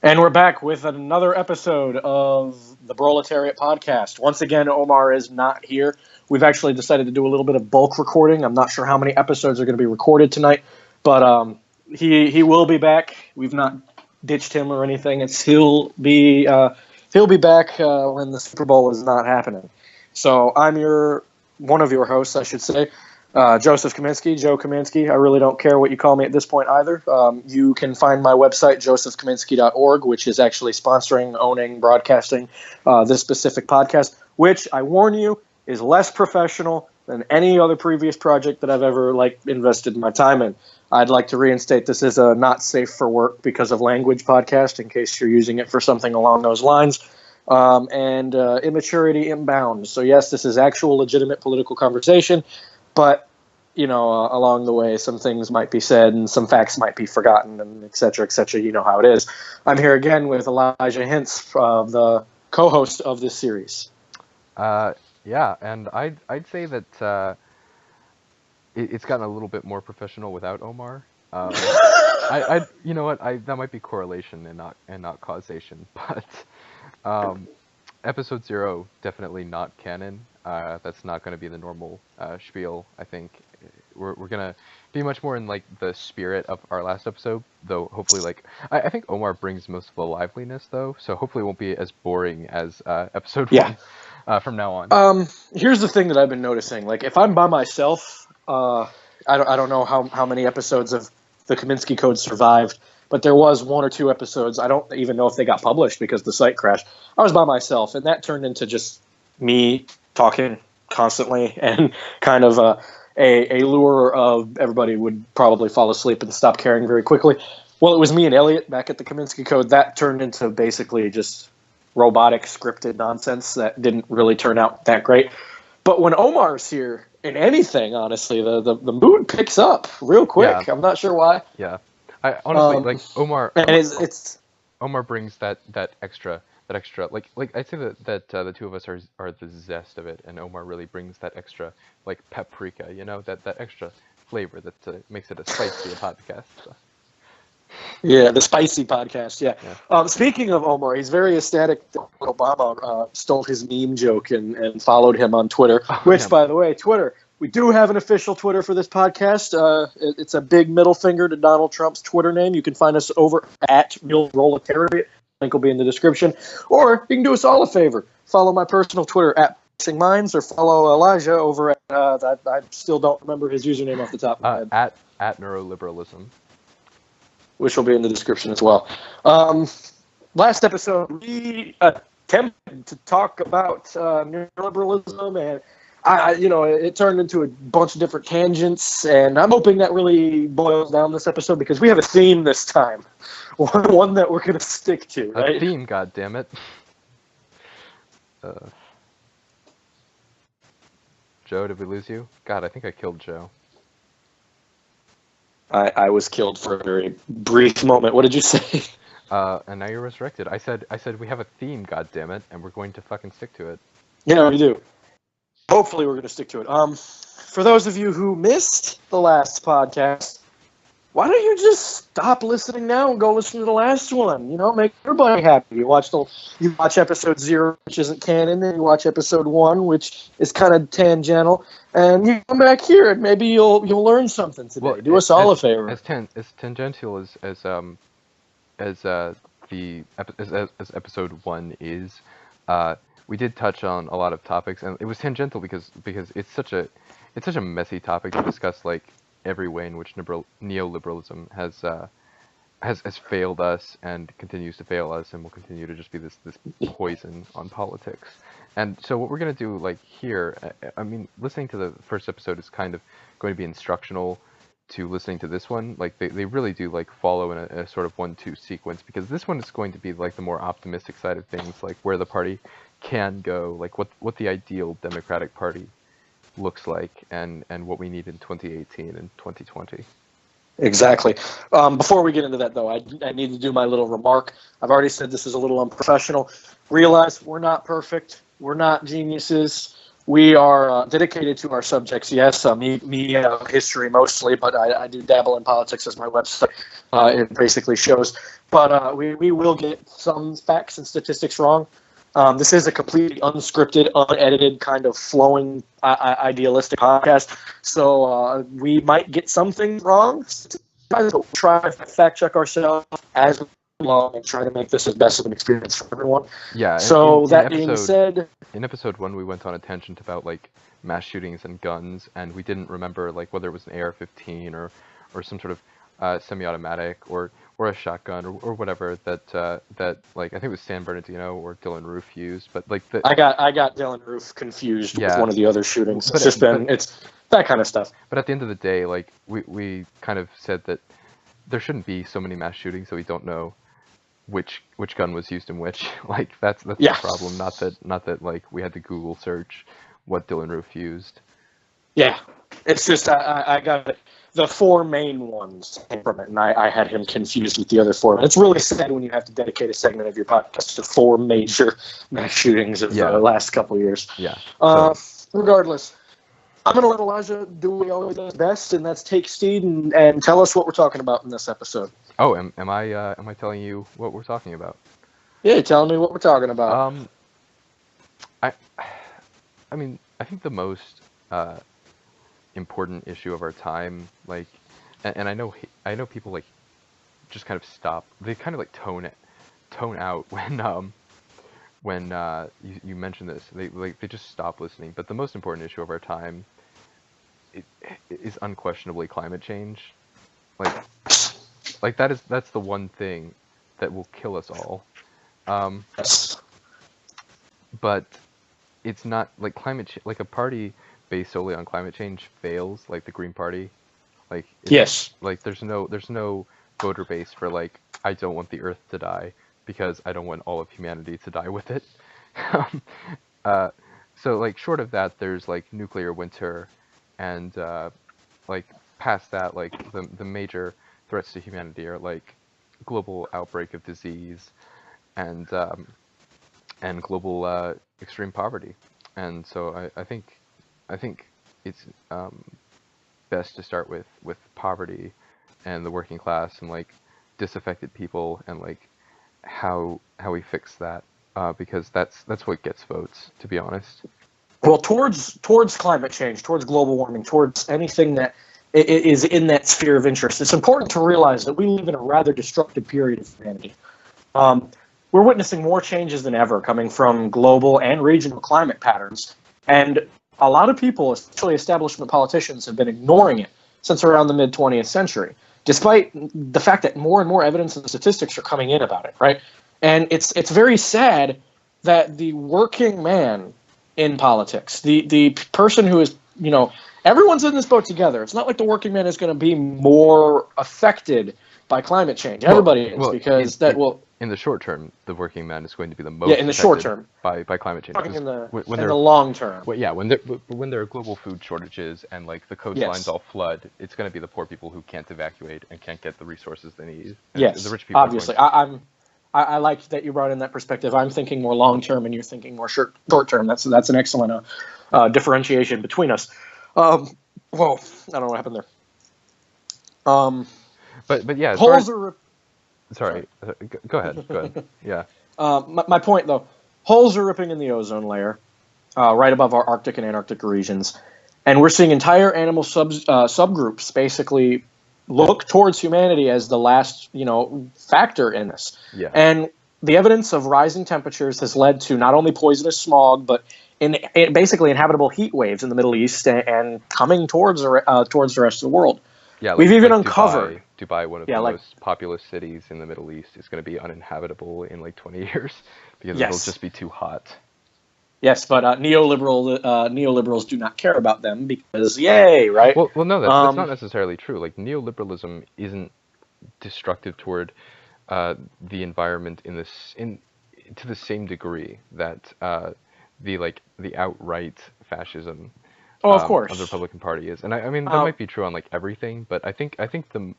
And we're back with another episode of the Broletariat Podcast. Once again, Omar is not here. We've actually decided to do a little bit of bulk recording. I'm not sure how many episodes are going to be recorded tonight, but he will be back. We've not ditched him or anything. He'll be back when the Super Bowl is not happening. So I'm one of your hosts, I should say. Joseph Kaminski, Joe Kaminski. I really don't care what you call me at this point either. You can find my website, josephkaminski.org, which is actually sponsoring, owning, broadcasting this specific podcast, which I warn you is less professional than any other previous project that I've ever invested my time in. I'd like to reinstate this as a not safe for work because of language podcast, in case you're using it for something along those lines. And immaturity inbound. So yes, this is actual legitimate political conversation. But, along the way, some things might be said and some facts might be forgotten and et cetera, et cetera. You know how it is. I'm here again with Elijah Hintz, the co-host of this series. Yeah, and I'd say that it's gotten a little bit more professional without Omar. You know what? That might be correlation and not causation. But episode 0 definitely not canon. That's not going to be the normal spiel. I think we're going to be much more in the spirit of our last episode, though hopefully I think Omar brings most of the liveliness though, so hopefully it won't be as boring as episode 1 from now on. Here's the thing that I've been noticing. If I'm by myself, I don't know how many episodes of the Kaminski Code survived, but there was 1 or 2 episodes. I don't even know if they got published because the site crashed. I was by myself, and that turned into just me talking constantly and kind of a lure of everybody would probably fall asleep and stop caring very quickly. Well, it was me and Elliot back at the Kaminski Code. That turned into basically just robotic scripted nonsense that didn't really turn out that great. But when Omar's here in anything, honestly, the mood picks up real quick. Yeah. I'm not sure why. Yeah. I honestly Omar, and it's Omar brings that extra I'd say that the two of us are the zest of it, and Omar really brings that extra paprika, that extra flavor that makes it a spicy podcast. So. Yeah, the spicy podcast. Yeah. Speaking of Omar, he's very ecstatic that Obama stole his meme joke and followed him on Twitter. Which, by the way, Twitter. We do have an official Twitter for this podcast. It's a big middle finger to Donald Trump's Twitter name. You can find us over at Real Broletariat. Link will be in the description. Or you can do us all a favor. Follow my personal Twitter at Passing Minds, or follow Elijah over at, I still don't remember his username off the top of my head. At Neuroliberalism. Which will be in the description as well. Last episode, we attempted to talk about neoliberalism, and it turned into a bunch of different tangents, and I'm hoping that really boils down this episode because we have a theme this time, one that we're going to stick to, right? A theme, goddammit. Joe, did we lose you? God, I think I killed Joe. I was killed for a very brief moment. What did you say? And now you're resurrected. I said we have a theme, goddammit, and we're going to fucking stick to it. Yeah, we do. Hopefully we're going to stick to it. For those of you who missed the last podcast, why don't you just stop listening now and go listen to the last one? Make everybody happy. You watch episode 0, which isn't canon, then you watch episode 1, which is kind of tangential, and you come back here and maybe you'll learn something today. Well, do us all a favor. As tangential as episode 1 is, we did touch on a lot of topics, and it was tangential because it's such a messy topic to discuss, every way in which neoliberalism has failed us and continues to fail us, and will continue to just be this poison on politics. And so what we're going to do here, I mean, listening to the first episode is kind of going to be instructional to listening to this one. They really do follow in a sort of 1-2 sequence, because this one is going to be the more optimistic side of things, where the party can go, what the ideal Democratic Party looks like, and what we need in 2018 and 2020. Exactly. Before we get into that, though, I need to do my little remark. I've already said this is a little unprofessional. Realize we're not perfect. We're not geniuses. We are dedicated to our subjects. Yes, me, history mostly, but I do dabble in politics as my website. It basically shows. but we will get some facts and statistics wrong. This is a completely unscripted, unedited, kind of flowing, idealistic podcast. So we might get some things wrong. We'll try to fact check ourselves as we go along and try to make this as best of an experience for everyone. Yeah. So that being said, in episode 1, we went on a tangent about like mass shootings and guns, and we didn't remember like whether it was an AR-15 or some sort of semi-automatic or a shotgun or whatever that like I think it was San Bernardino or Dylan Roof used, but like I got Dylan Roof confused with one of the other shootings. It's that kind of stuff. But at the end of the day, like we kind of said that there shouldn't be so many mass shootings that we don't know which gun was used in which. Like that's the problem. Not that like we had to Google search what Dylan Roof used. Yeah, it's just I got it. The 4 main ones came from it, and I had him confused with the other 4. It's really sad when you have to dedicate a segment of your podcast to 4 major mass shootings of the last couple of years. Yeah. Regardless, I'm going to let Elijah do what he always does best, and that's take steed and tell us what we're talking about in this episode. Oh, am I telling you what we're talking about? Yeah, you're telling me what we're talking about. I mean, I think the most important issue of our time, like, and I know people like just kind of stop. They kind of like tone out when you mention this. They just stop listening. But the most important issue of our time is unquestionably climate change. Like that's the one thing that will kill us all. But it's not like like a party based solely on climate change fails, like the Green Party. Like like there's no voter base for like I don't want the Earth to die because I don't want all of humanity to die with it. So like short of that, there's like nuclear winter, and like past that, like the major threats to humanity are like global outbreak of disease and global extreme poverty. And so I think it's best to start with poverty and the working class and like disaffected people and like how we fix that, because that's what gets votes, to be honest. Well, towards climate change, towards global warming, towards anything that is in that sphere of interest, it's important to realize that we live in a rather destructive period of humanity. We're witnessing more changes than ever coming from global and regional climate patterns, and a lot of people, especially establishment politicians, have been ignoring it since around the mid-20th century, despite the fact that more and more evidence and statistics are coming in about it, right? And it's very sad that the working man in politics, the person who is, everyone's in this boat together. It's not like the working man is going to be more affected by climate change. Everybody is, because in the short term, the working man is going to be the most in the short term by climate change. In the long term. Well, yeah, when there are global food shortages and like the coastlines all flood, it's going to be the poor people who can't evacuate and can't get the resources they need. And the rich people. Obviously, I like that you brought in that perspective. I'm thinking more long term, and you're thinking more short term. That's an excellent differentiation between us. Whoa, I don't know what happened there. But yeah, holes are. Sorry. Go ahead. Yeah. My point, though, holes are ripping in the ozone layer, right above our Arctic and Antarctic regions, and we're seeing entire animal subgroups basically look towards humanity as the last, factor in this. Yeah. And the evidence of rising temperatures has led to not only poisonous smog, but in basically inhabitable heat waves in the Middle East and coming towards the rest of the world. Yeah, we've even uncovered Dubai, one of the most populous cities in the Middle East, is going to be uninhabitable in like 20 years because it'll just be too hot. Yes, but neoliberals do not care about them because yay, right? Well, no, that's not necessarily true. Like neoliberalism isn't destructive toward the environment to the same degree that the outright fascism. Oh, of course. Of the Republican Party is, and I mean that might be true on like everything, but I think the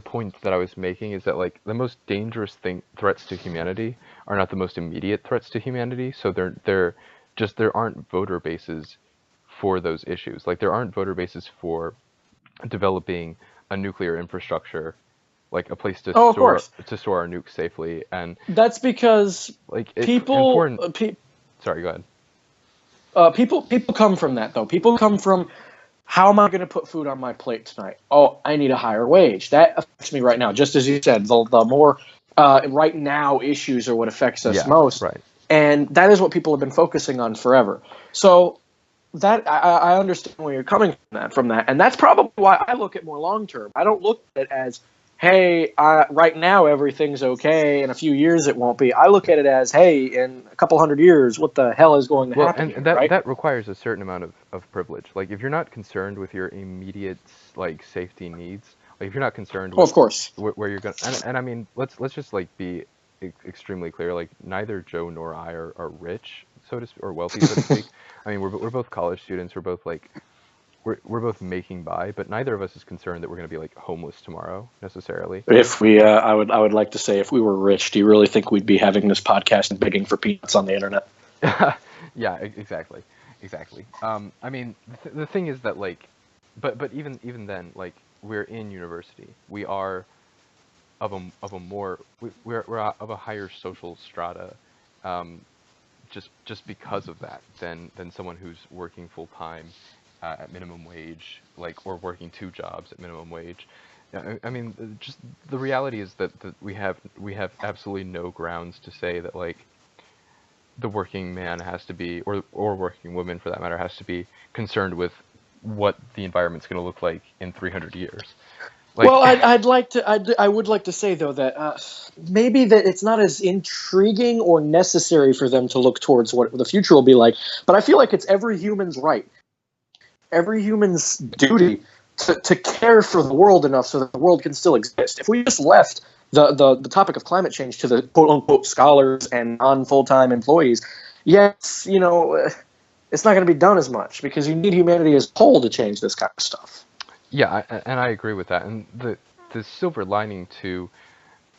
point that I was making is that like the most dangerous threats to humanity are not the most immediate threats to humanity. So there aren't voter bases for those issues. Like there aren't voter bases for developing a nuclear infrastructure, like a place to Oh, of course. store our nukes safely, and That's because like it's people. important. Sorry, go ahead. People come from that though. People come from, how am I going to put food on my plate tonight? Oh, I need a higher wage. That affects me right now. Just as you said, the more right now issues are what affects us most. Right. And that is what people have been focusing on forever. So that I understand where you're coming from that. And that's probably why I look at more long term. I don't look at it as, hey, right now everything's okay. In a few years it won't be. I look at it as, hey, in a couple hundred years, what the hell is going to happen? And that requires a certain amount of privilege. Like, if you're not concerned with your immediate like safety needs, like if you're not concerned with of course, where you're going, and I mean, let's just like be extremely clear. Like, neither Joe nor I are rich, so to speak, or wealthy, so to speak. I mean, we're both college students. We're both like. We're both making by, but neither of us is concerned that we're going to be like homeless tomorrow necessarily. If we, I would like to say, if we were rich, do you really think we'd be having this podcast and begging for peanuts on the internet? Yeah, exactly. I mean, the thing is that like, but even then, like, we're in university. We are of a more we're of a higher social strata, just because of that than someone who's working full time. At minimum wage, like, or working 2 jobs at minimum wage. I mean, just the reality is that we have absolutely no grounds to say that like the working man has to be, or working woman for that matter, has to be concerned with what the environment's going to look like in 300 years. Like, well, I would like to say though that maybe that it's not as intriguing or necessary for them to look towards what the future will be like, but I feel like it's every human's right. Every human's duty to care for the world enough so that the world can still exist. If we just left the topic of climate change to the quote-unquote scholars and non-full-time employees, yes, you know, it's not going to be done as much because you need humanity as a whole to change this kind of stuff. Yeah, and I agree with that. And the silver lining to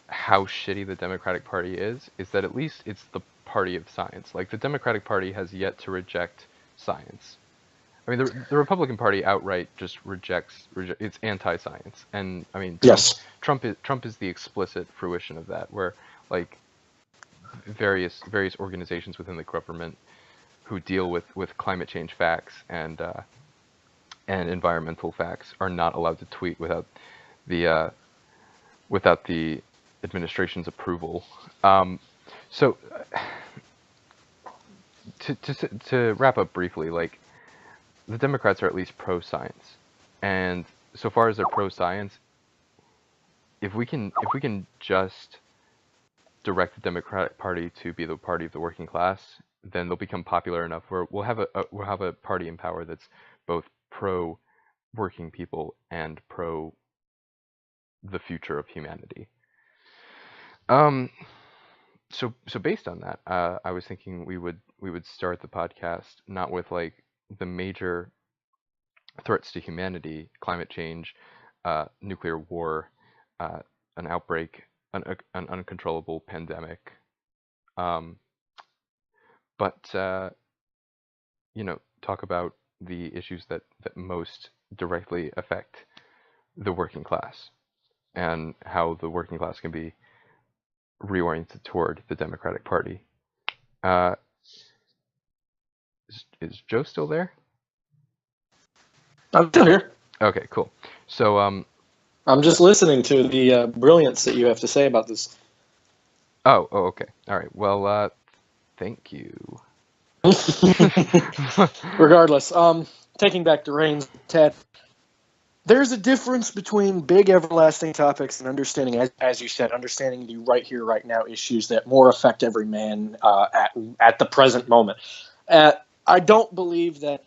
how shitty the Democratic Party is that at least it's the party of science. Like, the Democratic Party has yet to reject science. I mean, the Republican Party outright just rejects it's anti-science, and I mean, Trump is the explicit fruition of that, where like various organizations within the government who deal with climate change facts and environmental facts are not allowed to tweet without the administration's approval. So to wrap up briefly, like, the Democrats are at least pro-science, and so far as they're pro-science, if we can just direct the Democratic Party to be the party of the working class, then they'll become popular enough where we'll have a party in power that's both pro working people and pro the future of humanity. So based on that, I was thinking we would start the podcast not with like the major threats to humanity, climate change, nuclear war, an outbreak, an uncontrollable pandemic, but talk about the issues that most directly affect the working class and how the working class can be reoriented toward the Democratic Party. Is Joe still there? I'm still here. Okay, cool. So I'm just listening to the brilliance that you have to say about this. Oh, okay. All right. Well, thank you. Regardless, taking back the reins, Ted, there's a difference between big everlasting topics and understanding, as you said, understanding the right here, right now issues that more affect every man at the present moment. I don't believe that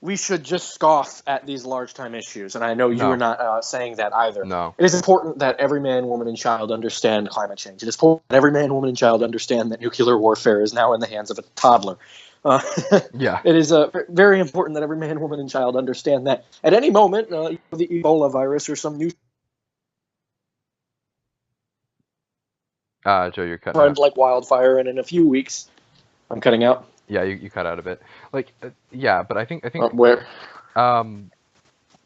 we should just scoff at these large-time issues, and I know you are not saying that either. No. It is important that every man, woman, and child understand climate change. It is important that every man, woman, and child understand that nuclear warfare is now in the hands of a toddler. Yeah. It is very important that every man, woman, and child understand that at any moment, the Ebola virus or some new Joe, you're cutting spread out. like wildfire, and in a few weeks, I'm cutting out. Yeah, you cut out a bit. Like, yeah, but I think Where?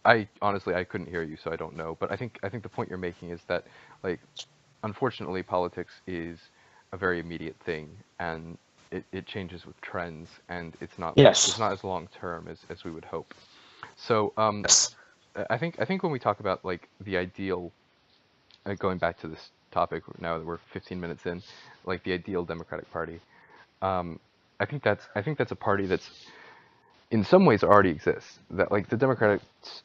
I honestly I couldn't hear you, so I don't know. But I think the point you're making is that, like, unfortunately, politics is a very immediate thing, and it changes with trends, and it's Yes. not as long term as we would hope. So I think when we talk about like the ideal, going back to this topic now that we're 15 minutes in, like the ideal Democratic Party, um, I think that's a party that's in some ways already exists. That like the Democrats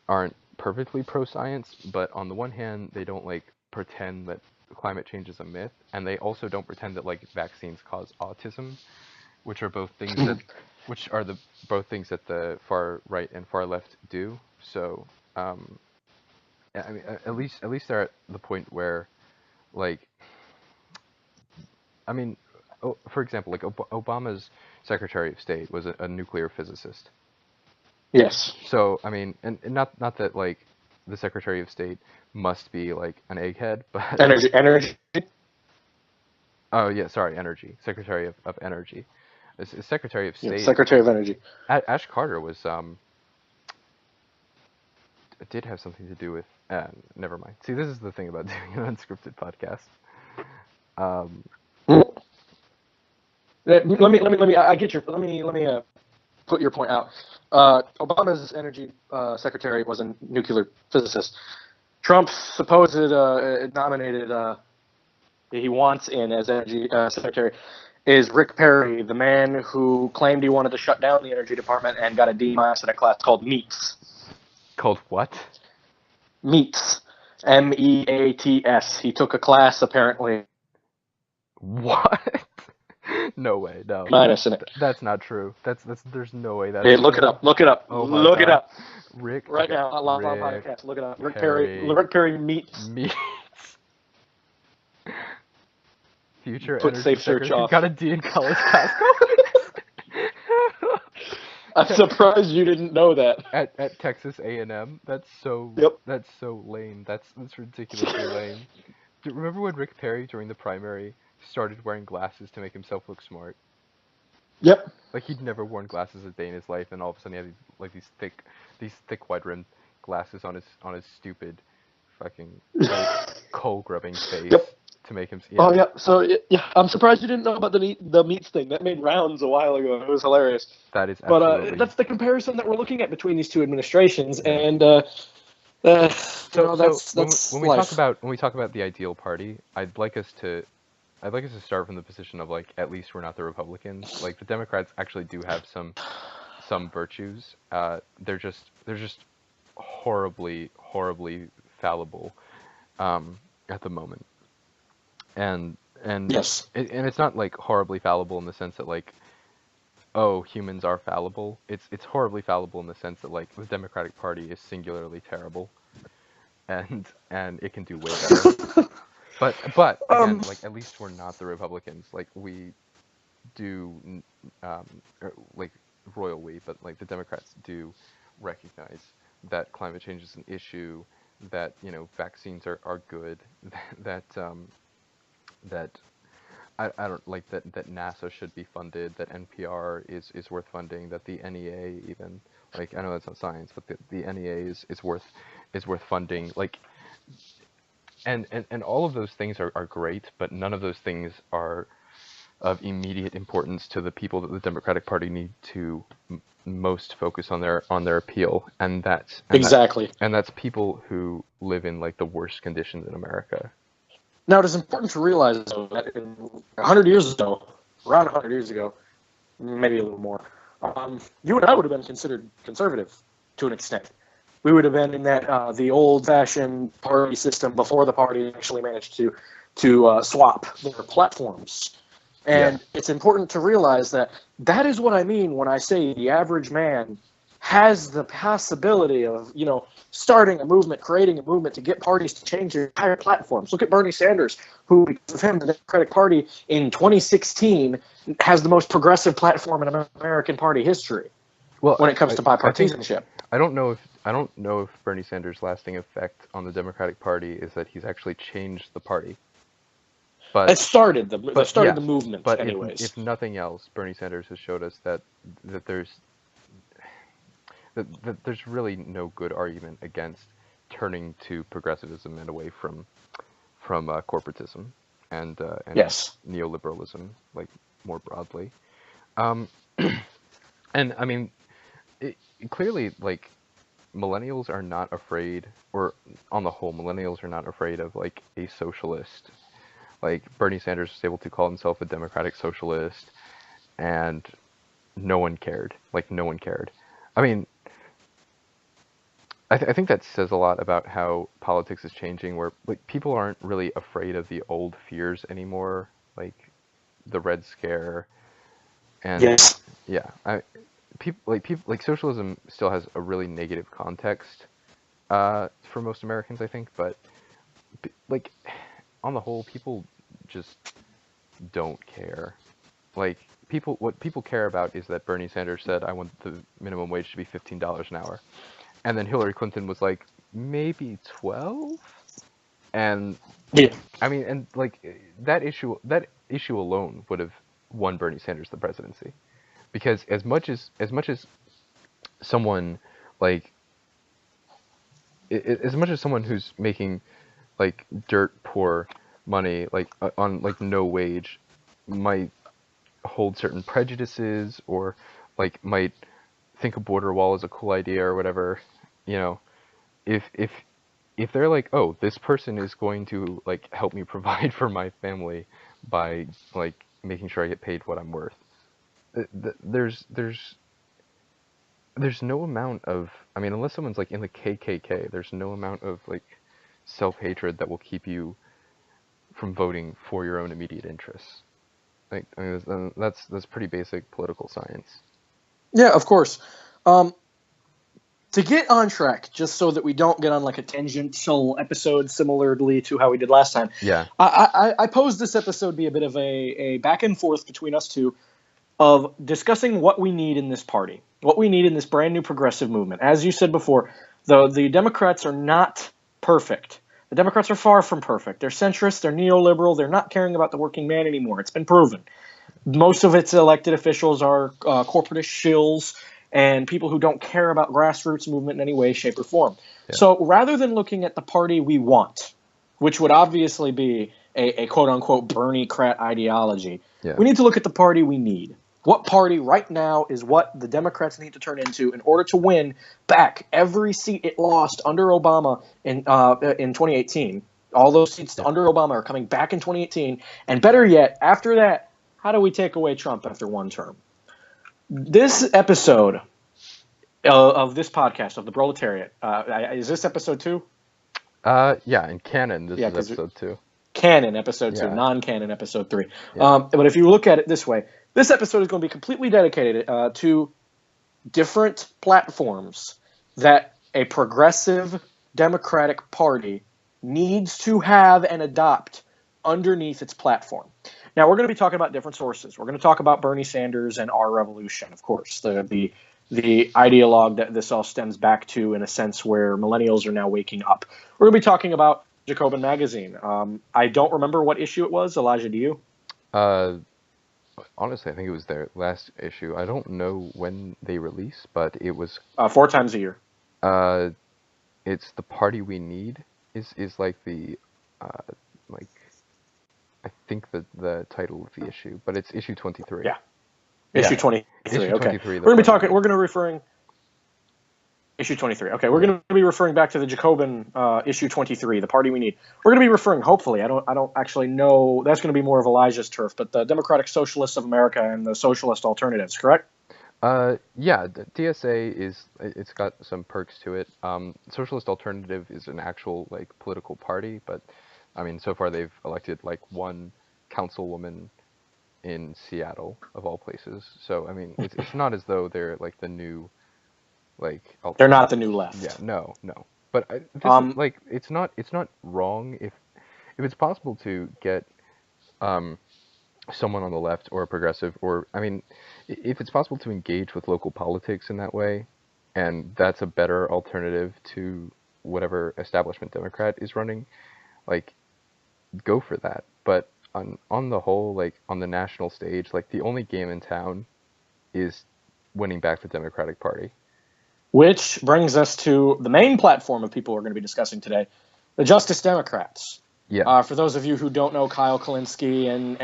aren't perfectly pro-science, but on the one hand, they don't like pretend that climate change is a myth, and they also don't pretend that like vaccines cause autism, which are both things that which are the both things that the far right and far left do. So, um, I mean, at least they're at the point where, like, I mean, for example, like Obama's Secretary of State was a nuclear physicist. Yes. So, I mean, and not that like the Secretary of State must be like an egghead, but Energy. oh yeah, sorry, Energy, Secretary of Energy. Secretary of Yeah, State. Secretary of Energy. Ash Carter was it did have something to do with. Never mind. See, this is the thing about doing an unscripted podcast. Um, Mm. Let me. I get your. Let me put your point out. Obama's energy secretary was a nuclear physicist. Trump supposed nominated he wants in as energy secretary is Rick Perry, the man who claimed he wanted to shut down the energy department and got a D- in a class called MEATS. called what? MEATS. MEATS. He took a class apparently. What? No way. No. Minus in it. That's not true. That's there's no way that's Hey, true. look it up. Look it up. Oh my Look it God. up. Rick. Right Okay. now, Live Rick Podcast. Look it up. Rick Perry Perry meets future Put energy safe search secretary. off. Got a D in college class. I'm surprised you didn't know that. At Texas A&M. Yep. That's so lame. That's ridiculously lame. Remember when Rick Perry during the primary started wearing glasses to make himself look smart? Yep. Like he'd never worn glasses a day in his life, and all of a sudden he had these thick wide rimmed glasses on his stupid, fucking coal grubbing face Yep. to make him. Oh yeah. So yeah, I'm surprised you didn't know about the meats thing. That made rounds a while ago. It was hilarious. That is absolutely. But that's the comparison that we're looking at between these two administrations, Yeah. and so that's when we life. talk about the ideal party, I'd like us to start from the position of like at least we're not the Republicans. Like the Democrats actually do have some virtues. They're just horribly fallible at the moment. And Yes. and it's not like horribly fallible in the sense that like, oh, humans are fallible. It's horribly fallible in the sense that like the Democratic Party is singularly terrible, and it can do way better. But again, like at least we're not the Republicans. Like we do, like royal we, but like the Democrats do recognize that climate change is an issue, that vaccines are good, that that I don't like that NASA should be funded, that NPR is worth funding, that the NEA even, like I know that's not science, but the NEA is worth funding, like and all of those things are great, but none of those things are of immediate importance to the people that the Democratic Party need to most focus on their appeal, and Exactly. that's people who live in like the worst conditions in America. Now, it is important to realize though, that 100 years ago, around 100 years ago, maybe a little more, you and I would have been considered conservative to an extent. We would have been in that the old-fashioned party system before the party actually managed to swap their platforms. And It's important to realize that is what I mean when I say the average man has the possibility of, starting a movement, creating a movement to get parties to change their entire platforms. Look at Bernie Sanders, who, because of him, the Democratic Party in 2016 has the most progressive platform in American party history. Well, when it comes to bipartisanship. I don't know if Bernie Sanders' lasting effect on the Democratic Party is that he's actually changed the party. But it started the movement. But anyways, if nothing else, Bernie Sanders has showed us that there's there's really no good argument against turning to progressivism and away from corporatism and Yes. neoliberalism, like more broadly. Um, and I mean, clearly, like millennials are not afraid, or on the whole, millennials are not afraid of like a socialist. Like Bernie Sanders was able to call himself a democratic socialist, and no one cared. Like no one cared. I mean, I think that says a lot about how politics is changing, where like people aren't really afraid of the old fears anymore, like the Red Scare, and Yes. yeah, people like socialism still has a really negative context for most Americans, I think, but like on the whole, people just don't care. Like what people care about is that Bernie Sanders said, "I want the minimum wage to be $15 an hour," and then Hillary Clinton was like, "Maybe 12." And Yeah. I mean, and like that issue alone would have won Bernie Sanders the presidency, because as much as someone like as much as someone who's making like dirt poor money, like on like no wage, might hold certain prejudices, or like might think a border wall is a cool idea or whatever, you know, if if they're like, oh, this person is going to like help me provide for my family by like making sure I get paid what I'm worth, there's no amount of, I mean, unless someone's like in the KKK, there's no amount of like self-hatred that will keep you from voting for your own immediate interests. Like, I mean, that's pretty basic political science. Yeah, of course. Um, to get on track, just so that we don't get on like a tangential episode similarly to how we did last time, Yeah. I posed this episode be a bit of a back and forth between us two of discussing what we need in this party, what we need in this brand new progressive movement. As you said before, the Democrats are not perfect. The Democrats are far from perfect. They're centrist, they're neoliberal, they're not caring about the working man anymore. It's been proven. Most of its elected officials are corporatist shills and people who don't care about grassroots movement in any way, shape, or form. Yeah. So rather than looking at the party we want, which would obviously be a quote-unquote Bernie-crat ideology, Yeah. we need to look at the party we need. What party right now is what the Democrats need to turn into in order to win back every seat it lost under Obama in 2018? All those seats under Obama are coming back in 2018. And better yet, after that, how do we take away Trump after one term? This episode of this podcast, of the Broletariat, is this episode 2? Yeah, in canon, this Yeah, is episode 2. Canon episode 2, Yeah. non-canon episode 3. Yeah. But if you look at it this way, this episode is going to be completely dedicated to different platforms that a progressive Democratic Party needs to have and adopt underneath its platform. Now, we're going to be talking about different sources. We're going to talk about Bernie Sanders and our revolution, of course, the ideologue that this all stems back to, in a sense where millennials are now waking up. We're going to be talking about Jacobin Magazine. I don't remember what issue it was. Elijah, do you? Honestly, I think it was their last issue. I don't know when they release, but it was 4 times a year. It's The Party We Need is like the like I think the title of the issue, but it's issue 23. Yeah. Issue 23. Issue Okay. 23, We're going to be talking. We're going to be referring. Issue 23. Okay, we're going to be referring back to the Jacobin issue 23, The Party We Need. We're going to be referring, hopefully, I don't actually know, that's going to be more of Elijah's turf, but the Democratic Socialists of America and the Socialist Alternatives, correct? Yeah, the DSA it's got some perks to it. Socialist Alternative is an actual like political party, but I mean, so far they've elected like one councilwoman in Seattle, of all places. So I mean, it's not as though they're like the new like They're not the new left. Yeah, no. But is, like it's not wrong if it's possible to get someone on the left or a progressive, or I mean, if it's possible to engage with local politics in that way, and that's a better alternative to whatever establishment Democrat is running, like go for that. But on the whole, like on the national stage, like the only game in town is winning back the Democratic Party. Which brings us to the main platform of people we're going to be discussing today, the Justice Democrats. Yeah. For those of you who don't know Kyle Kaminski and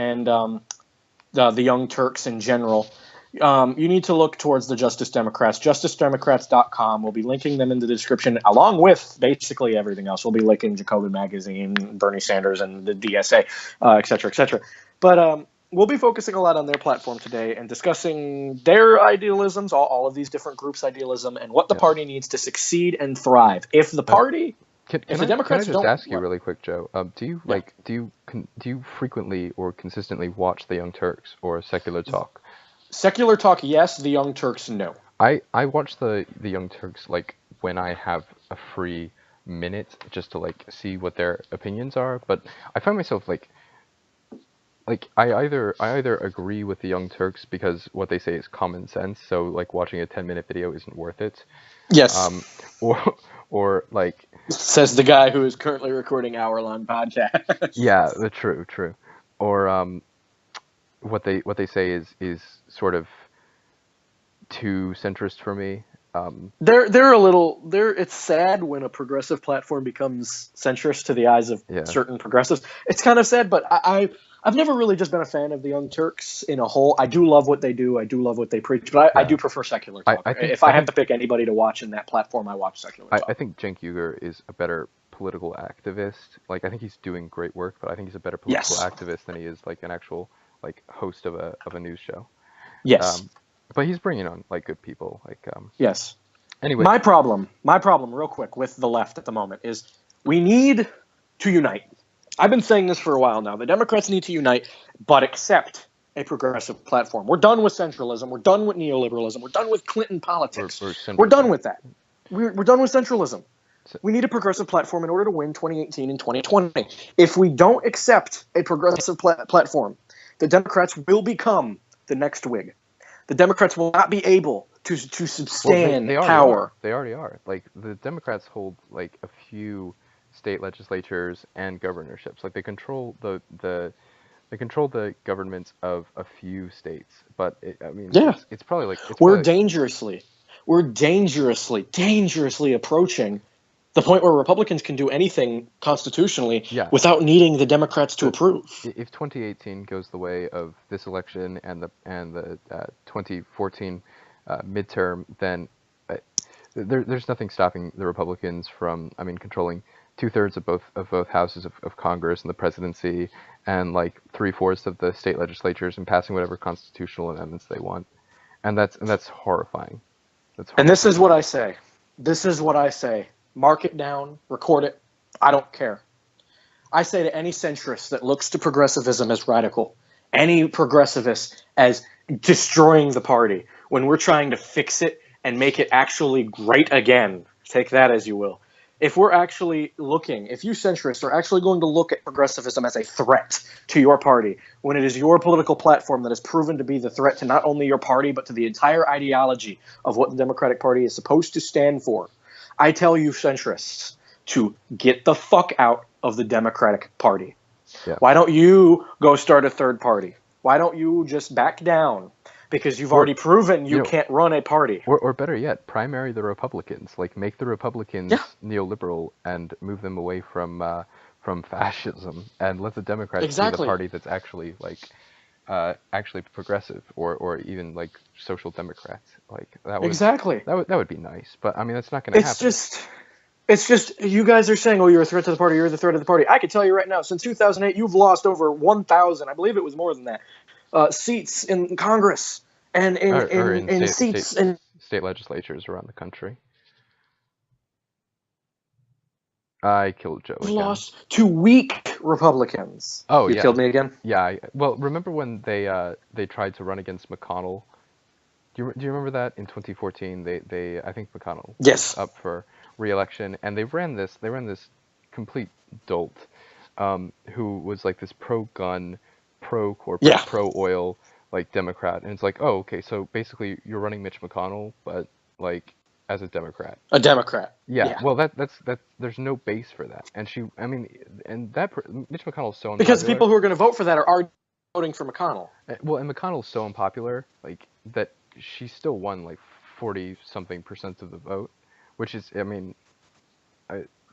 the Young Turks in general, you need to look towards the Justice Democrats. JusticeDemocrats.com. We'll be linking them in the description, along with basically everything else. We'll be linking Jacobin Magazine, Bernie Sanders, and the DSA, et cetera, et cetera. But we'll be focusing a lot on their platform today and discussing their idealisms, all of these different groups' idealism, and what the party needs to succeed and thrive. If the party... Can I just ask you really quick, Joe? Do you frequently or consistently watch the Young Turks or Secular Talk? Secular Talk, yes. The Young Turks, no. I watch the Young Turks like when I have a free minute just to like see what their opinions are. But I find myself like I either agree with the Young Turks because what they say is common sense, so like watching a 10-minute video isn't worth it. Yes. Or like, says the guy who is currently recording hour-long podcast. Yeah, true. Or what they say is sort of too centrist for me. They're a little. It's sad when a progressive platform becomes centrist to the eyes of certain progressives. It's kind of sad, but I've never really just been a fan of the Young Turks in a whole. I do love what they do. I do love what they preach, but I do prefer Secular Talk. If I have to pick anybody to watch in that platform, I watch Secular Talk. I think Cenk Uygur is a better political activist. Like, I think he's doing great work, but I think he's a better political activist than he is like an actual like host of a news show. Yes. But he's bringing on like good people. Like yes. Anyway, my problem, real quick, with the left at the moment is we need to unite. I've been saying this for a while now. The Democrats need to unite, but accept a progressive platform. We're done with centralism. We're done with neoliberalism. We're done with Clinton politics. We're done with that. We're done with centralism. We need a progressive platform in order to win 2018 and 2020. If we don't accept a progressive platform, the Democrats will become the next Whig. The Democrats will not be able to sustain power. They already are. Like, the Democrats hold like a few state legislatures and governorships. Like, they control the governments of a few states. But it's probably like we're dangerously approaching the point where Republicans can do anything constitutionally without needing the Democrats to approve. If 2018 goes the way of this election and the 2014 midterm, then there's nothing stopping the Republicans from, controlling 2/3 of both houses of Congress and the presidency, and like 3/4 of the state legislatures, and passing whatever constitutional amendments they want, and that's horrifying. And this is what I say. Mark it down, record it. I don't care. I say to any centrist that looks to progressivism as radical, any progressivist as destroying the party, when we're trying to fix it and make it actually great again, take that as you will. If you centrists are actually going to look at progressivism as a threat to your party, when it is your political platform that has proven to be the threat to not only your party, but to the entire ideology of what the Democratic Party is supposed to stand for, I tell you centrists to get the fuck out of the Democratic Party. Yeah. Why don't you go start a third party? Why don't you just back down? Because you've already proven you can't run a party. Or better yet, primary the Republicans. Like, make the Republicans neoliberal and move them away from fascism, and let the Democrats be the party that's actually actually progressive, or even like social democrats. Like, that would be nice. But that's not going to happen. It's just you guys are saying, "Oh, you're a threat to the party. You're the threat of the party." I can tell you right now, since 2008, you've lost over 1,000. I believe it was more than that. Seats in Congress and in seats in state legislatures around the country. I killed Joe again. Lost to weak Republicans. Oh, you killed me again? Yeah. Well, remember when they tried to run against McConnell? Do you remember that in 2014? I think McConnell was up for re-election, and they ran this complete dolt, who was like this pro-gun, pro-corporate, pro-oil like Democrat, and it's like, oh, okay, so basically you're running Mitch McConnell, but like as a Democrat. A Democrat. Yeah. Well, that's there's no base for that, and Mitch McConnell's so unpopular. Because people who are going to vote for that are already voting for McConnell. Well, and McConnell's so unpopular, like, that she still won like 40-something% of the vote, which is, I mean,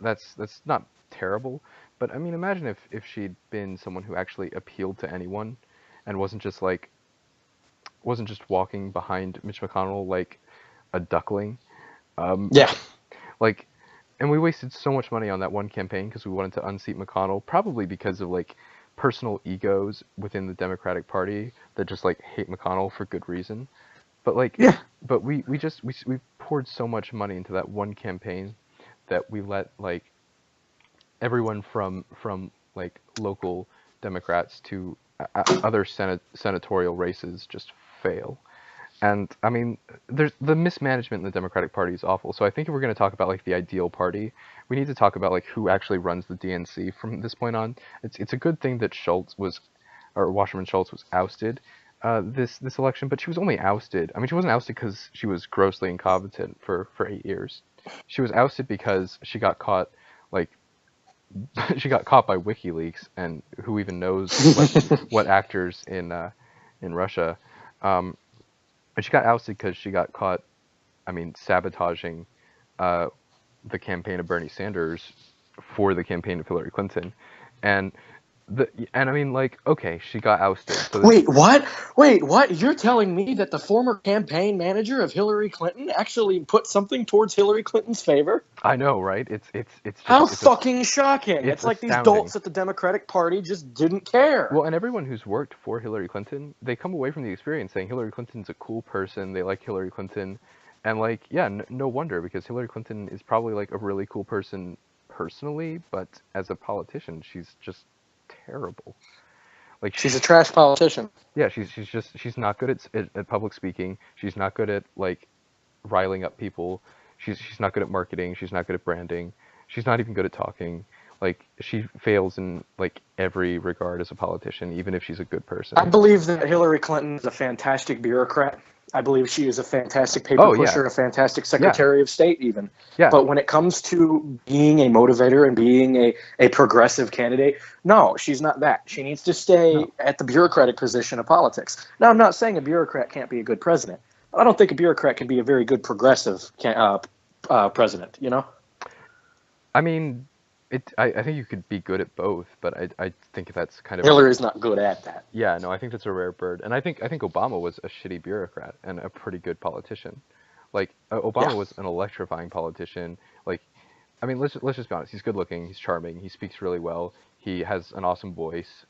that's not terrible. But I mean, imagine if she'd been someone who actually appealed to anyone, and wasn't just walking behind Mitch McConnell like a duckling. Yeah. Like, and we wasted so much money on that one campaign because we wanted to unseat McConnell, probably because of like personal egos within the Democratic Party that just like hate McConnell for good reason. But like, Yeah. but we poured so much money into that one campaign that we let like everyone from like local Democrats to other senatorial races just fail. And I mean, there's the mismanagement in the Democratic Party is awful. So I think if we're going to talk about like the ideal party, we need to talk about like who actually runs the DNC from this point on. It's a good thing that Wasserman Schultz was ousted this election, but she was only ousted. I mean, she wasn't ousted because she was grossly incompetent for 8 years. She was ousted because she got caught like she got caught by WikiLeaks, and who even knows what actors in Russia. And she got ousted because she got caught, I mean, sabotaging the campaign of Bernie Sanders for the campaign of Hillary Clinton. And I mean, like, okay, she got ousted. So Wait, what? You're telling me that the former campaign manager of Hillary Clinton actually put something towards Hillary Clinton's favor? I know, right? It's how fucking shocking! It's like astounding. These dolts at the Democratic Party just didn't care. Well, and everyone who's worked for Hillary Clinton, they come away from the experience saying Hillary Clinton's a cool person. They like Hillary Clinton, and like, yeah, no wonder, because Hillary Clinton is probably like a really cool person personally, but as a politician, she's just terrible. Like, she's a trash politician. Yeah, she's not good at public speaking. She's not good at like riling up people. She's not good at marketing. She's not good at branding. She's not even good at talking. Like, she fails in like every regard as a politician, even if she's a good person. I believe that Hillary Clinton is a fantastic bureaucrat. I believe she is a fantastic paper pusher, a fantastic Secretary of State even. Yeah. But when it comes to being a motivator and being a progressive candidate, no, she's not that. She needs to stay at the bureaucratic position of politics. Now, I'm not saying a bureaucrat can't be a good president. I don't think a bureaucrat can be a very good progressive president, you know? I mean, I think you could be good at both, but I think that's kind of... Hillary's not good at that. Yeah, no, I think that's a rare bird. And I think Obama was a shitty bureaucrat and a pretty good politician. Like, Obama was an electrifying politician. Like, I mean, let's just be honest. He's good looking. He's charming. He speaks really well. He has an awesome voice.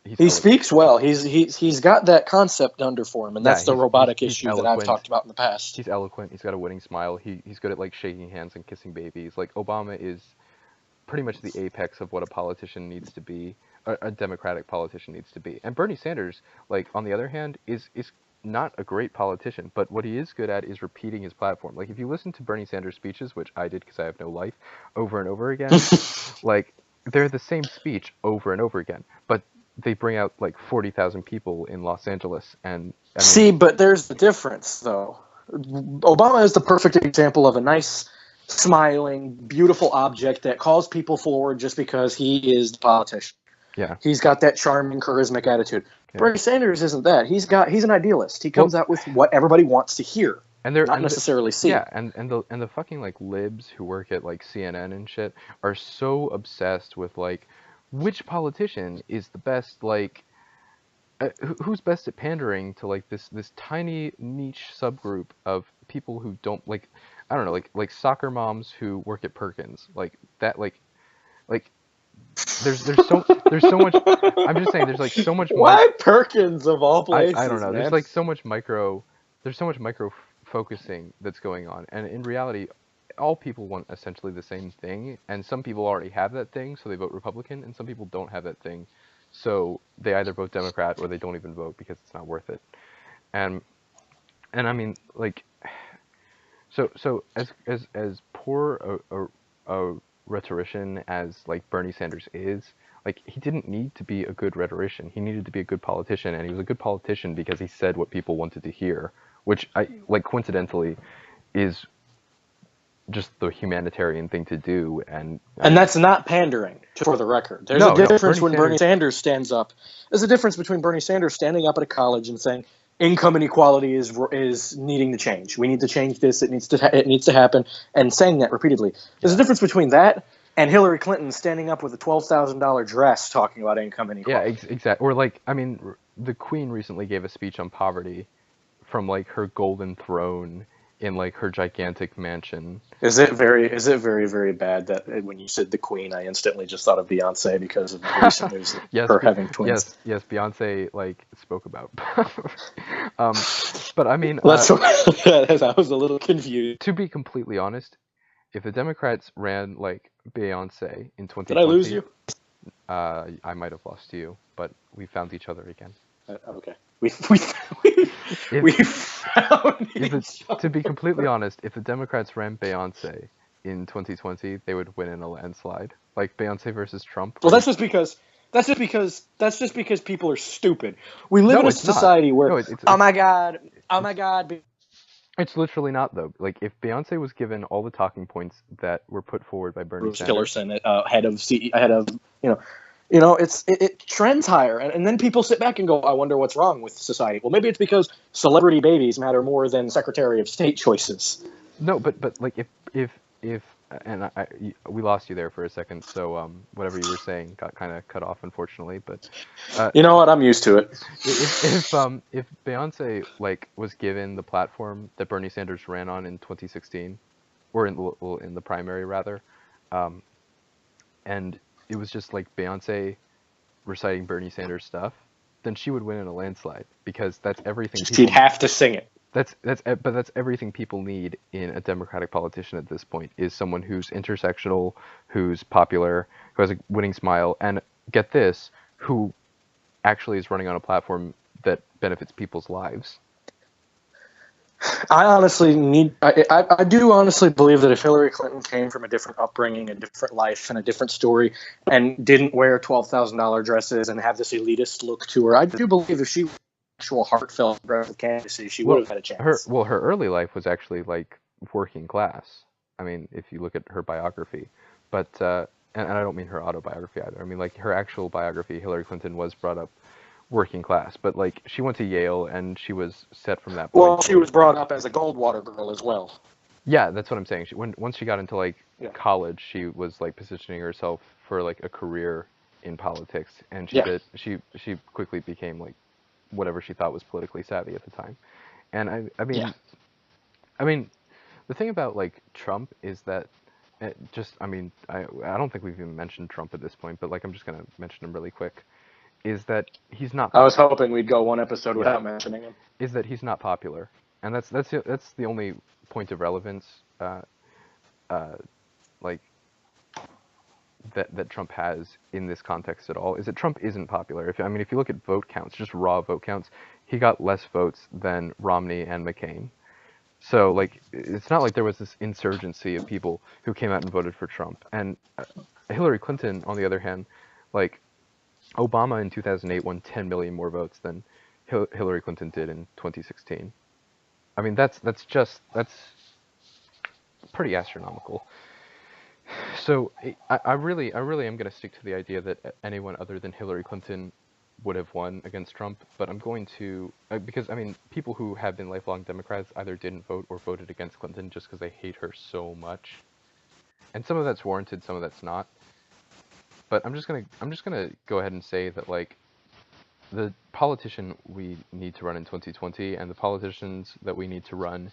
He speaks well. He's got that concept under for him, and that's the robotic issue that I've talked about in the past. He's eloquent. He's got a winning smile. He's good at like shaking hands and kissing babies. Like, Obama is pretty much the apex of what a politician needs to be, a democratic politician needs to be. And Bernie Sanders, like, on the other hand, is not a great politician, but what he is good at is repeating his platform. Like, if you listen to Bernie Sanders' speeches, which I did because I have no life, over and over again, like, they're the same speech over and over again, but they bring out like 40,000 people in Los Angeles. And see, but there's the difference, though. Obama is the perfect example of a nice, smiling, beautiful object that calls people forward just because he is the politician. Yeah, he's got that charming, charismatic attitude. Yeah. Bernie Sanders isn't that. He's an idealist. He comes out with what everybody wants to hear, and they're not necessarily see. Yeah, and the fucking like libs who work at like CNN and shit are so obsessed with like which politician is the best, like who's best at pandering to like this tiny niche subgroup of people who don't like, I don't know, like soccer moms who work at Perkins, like that, like there's so much. I'm just saying, there's like so much. Why Perkins of all places? I don't know. Man. There's like so much micro focusing that's going on, and in reality, all people want essentially the same thing, and some people already have that thing, so they vote Republican, and some people don't have that thing, so they either vote Democrat or they don't even vote because it's not worth it. And I mean, like, so as poor a rhetorician as like Bernie Sanders is, like, he didn't need to be a good rhetorician. He needed to be a good politician, and he was a good politician because he said what people wanted to hear, which I like coincidentally is just the humanitarian thing to do. And that's not pandering, for the record. There's a difference when Bernie Sanders stands up. There's a difference between Bernie Sanders standing up at a college and saying, income inequality is needing to change. We need to change this. It needs to happen. And saying that repeatedly. There's a difference between that and Hillary Clinton standing up with a $12,000 dress talking about income inequality. Yeah, exactly. Or like, I mean, the Queen recently gave a speech on poverty from like her golden throne in like her gigantic mansion. Is it very, very bad that when you said the Queen, I instantly just thought of Beyonce because of the recent news of her having twins? Yes, Beyonce like spoke about. But I mean, I was a little confused. To be completely honest, if the Democrats ran like Beyonce in 2020, did I lose you? I might have lost you, but we found each other again. Okay. We found each other. To be completely honest, if the Democrats ran Beyonce in 2020, they would win in a landslide. Like Beyonce versus Trump. Well, that's just because people are stupid. We live in a society where oh my god. It's literally not though. Like if Beyonce was given all the talking points that were put forward by Bernie Sanders, Tillerson, head of it trends higher, and then people sit back and go, I wonder what's wrong with society. Well, maybe it's because celebrity babies matter more than Secretary of State choices. No, but like if and we lost you there for a second, so whatever you were saying got kind of cut off, unfortunately. But you know what? I'm used to it. If Beyonce like was given the platform that Bernie Sanders ran on in 2016, or in the primary rather, and it was just like Beyonce reciting Bernie Sanders stuff, then she would win in a landslide because that's everything. She'd have to sing it. But that's everything people need in a Democratic politician at this point, is someone who's intersectional, who's popular, who has a winning smile, and get this, who actually is running on a platform that benefits people's lives. I do honestly believe that if Hillary Clinton came from a different upbringing, a different life, and a different story, and didn't wear $12,000 dresses and have this elitist look to her, I do believe if she actual heartfelt aggressive candidacy, she would have had a chance. Her early life was actually like working class. I mean, if you look at her biography, but and I don't mean her autobiography either. I mean like her actual biography. Hillary Clinton was brought up working class, but like she went to Yale and she was set from that point. Well, she was brought up as a Goldwater girl as well. Yeah, that's what I'm saying. Once she got into like college, she was like positioning herself for like a career in politics, and she quickly became like whatever she thought was politically savvy at the time. And I mean, the thing about like Trump is that I don't think we've even mentioned Trump at this point, but like I'm just gonna mention him really quick. Is that he's not popular. I was hoping we'd go one episode without mentioning him. Is that he's not popular, and that's the only point of relevance like that Trump has in this context at all, is that Trump isn't popular. If you look at vote counts, just raw vote counts, he got less votes than Romney and McCain. So like it's not like there was this insurgency of people who came out and voted for Trump. And Hillary Clinton, on the other hand, like Obama in 2008 won 10 million more votes than Hillary Clinton did in 2016. I mean that's pretty astronomical. So I really am going to stick to the idea that anyone other than Hillary Clinton would have won against Trump, but I'm going to, because I mean, people who have been lifelong Democrats either didn't vote or voted against Clinton just because they hate her so much, and some of that's warranted, some of that's not. But I'm just gonna go ahead and say that like the politician we need to run in 2020 and the politicians that we need to run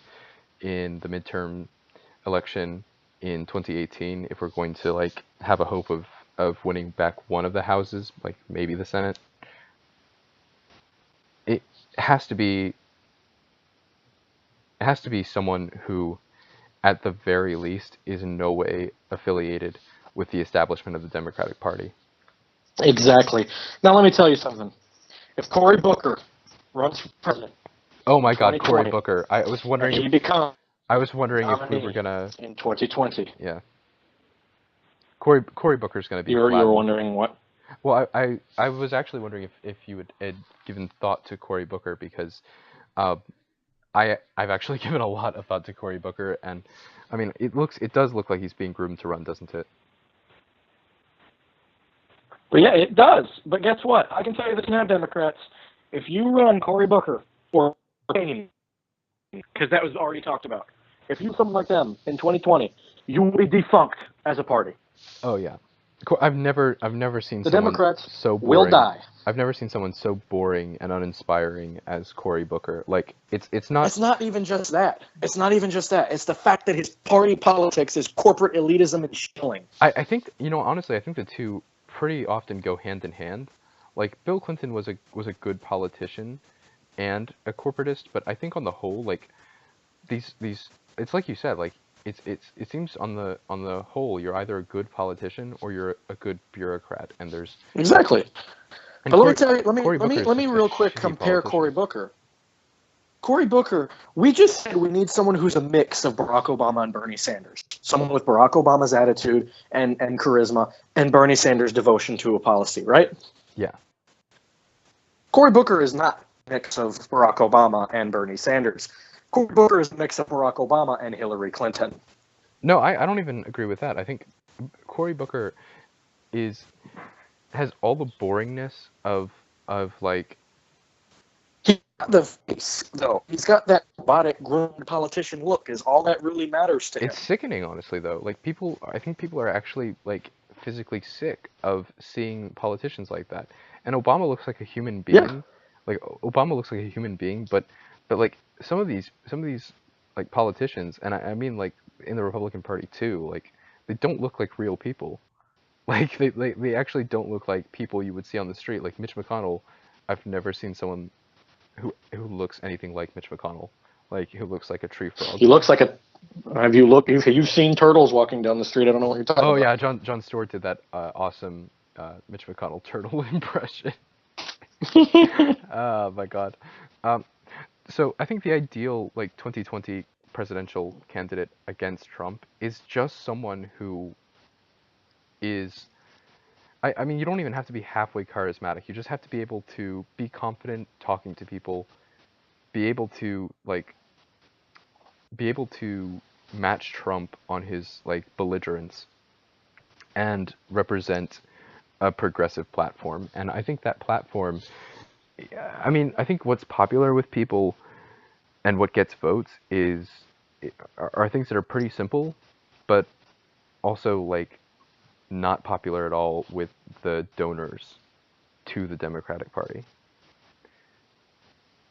in the midterm election in 2018, if we're going to like have a hope of winning back one of the houses, like maybe the Senate, it has to be someone who at the very least is in no way affiliated with the establishment of the Democratic Party. Exactly. Now let me tell you something. If Cory Booker runs for president, oh my God, Cory Booker! I was wondering if we were gonna in 2020. Yeah. Cory Booker's gonna be. You were wondering what? Well, I was actually wondering if you had given thought to Cory Booker, because I've actually given a lot of thought to Cory Booker, and I mean it does look like he's being groomed to run, doesn't it? But yeah, it does. But guess what? I can tell you this now, Democrats. If you run Cory Booker or because that was already talked about. If you something like them in 2020, you will be defunct as a party. Oh yeah. I've never seen The someone Democrats so will boring. die. I've never seen someone so boring and uninspiring as Cory Booker. Like it's not. It's not even just that. It's not even just that. It's the fact that his party politics is corporate elitism and shilling. I think honestly I think the two pretty often go hand in hand. Like Bill Clinton was a good politician and a corporatist, but I think on the whole like these it's like you said like it seems on the whole you're either a good politician or you're a good bureaucrat, and there's Exactly. and But Cory, let me real quick compare Cory Booker. Cory Booker, we just said we need someone who's a mix of Barack Obama and Bernie Sanders. Someone with Barack Obama's attitude and charisma and Bernie Sanders' devotion to a policy, right? Yeah. Cory Booker is not a mix of Barack Obama and Bernie Sanders. Cory Booker is a mix of Barack Obama and Hillary Clinton. No, I don't even agree with that. I think Cory Booker has all the boringness of like. He's got the face, though. He's got that robotic, groomed politician look. Is all that really matters to him. It's sickening, honestly, though. Like I think people are actually like physically sick of seeing politicians like that. And Obama looks like a human being. Yeah. Like Obama looks like a human being, but like some of these like politicians, and I mean like in the Republican Party too, like they don't look like real people. Like they actually don't look like people you would see on the street. Like Mitch McConnell, I've never seen someone who looks anything like Mitch McConnell. Like who looks like a tree frog. He looks like a. Have you seen turtles walking down the street? I don't know what you're talking about. Oh yeah, Jon Stewart did that awesome Mitch McConnell turtle impression. Oh my god. So I think the ideal like 2020 presidential candidate against Trump is just someone who is. I mean, you don't even have to be halfway charismatic. You just have to be able to be confident talking to people, be able to match Trump on his like belligerence, and represent a progressive platform. And I think that platform, I mean, I think what's popular with people and what gets votes are things that are pretty simple, but also like not popular at all with the donors to the Democratic Party.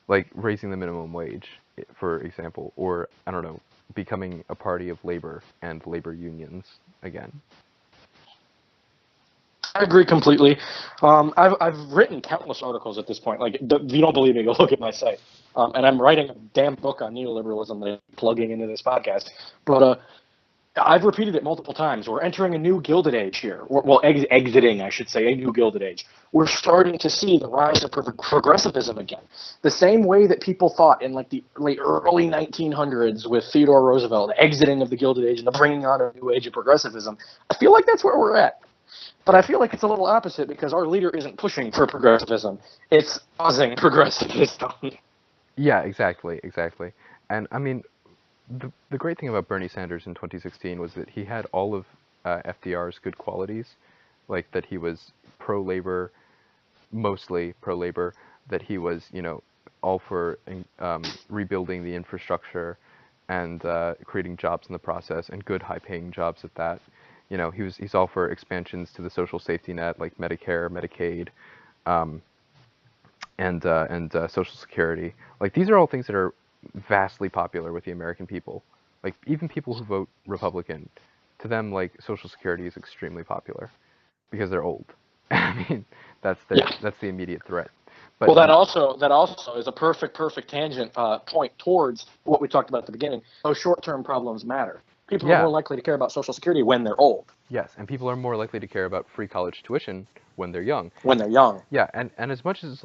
Like raising the minimum wage, for example, or I don't know, becoming a party of labor and labor unions again. I agree completely. I've written countless articles at this point. Like, if you don't believe me, go look at my site. And I'm writing a damn book on neoliberalism that I'm plugging into this podcast. But I've repeated it multiple times. We're entering a new Gilded Age here. Well, exiting, I should say, a new Gilded Age. We're starting to see the rise of progressivism again. The same way that people thought in like the early 1900s with Theodore Roosevelt, the exiting of the Gilded Age and the bringing on a new age of progressivism. I feel like that's where we're at. But I feel like it's a little opposite because our leader isn't pushing for progressivism. It's causing progressivism. Yeah, exactly. And I mean, the great thing about Bernie Sanders in 2016 was that he had all of FDR's good qualities, like that he was pro-labor, mostly pro-labor, that he was, all for rebuilding the infrastructure and creating jobs in the process, and good high-paying jobs at that. He's all for expansions to the social safety net, like Medicare, Medicaid, and Social Security. Like these are all things that are vastly popular with the American people. Like even people who vote Republican, to them like Social Security is extremely popular because they're old. I mean, that's the immediate threat. But well, that also is a perfect tangent point towards what we talked about at the beginning. Those short-term problems matter. People are more likely to care about Social Security when they're old. Yes, and people are more likely to care about free college tuition when they're young. Yeah, and as much as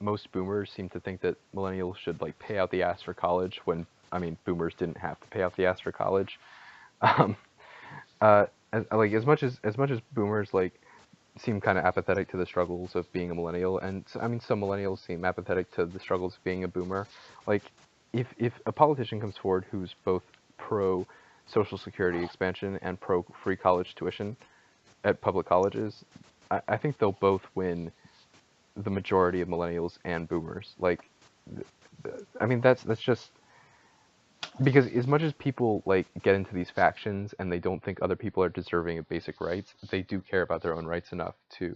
most boomers seem to think that millennials should like pay out the ass for college, when I mean boomers didn't have to pay out the ass for college. As much as boomers like seem kind of apathetic to the struggles of being a millennial, and I mean some millennials seem apathetic to the struggles of being a boomer. Like if a politician comes forward who's both pro Social Security expansion and pro free college tuition at public colleges, I think they'll both win the majority of millennials and boomers. Like I mean, that's just because as much as people like get into these factions and they don't think other people are deserving of basic rights, they do care about their own rights enough to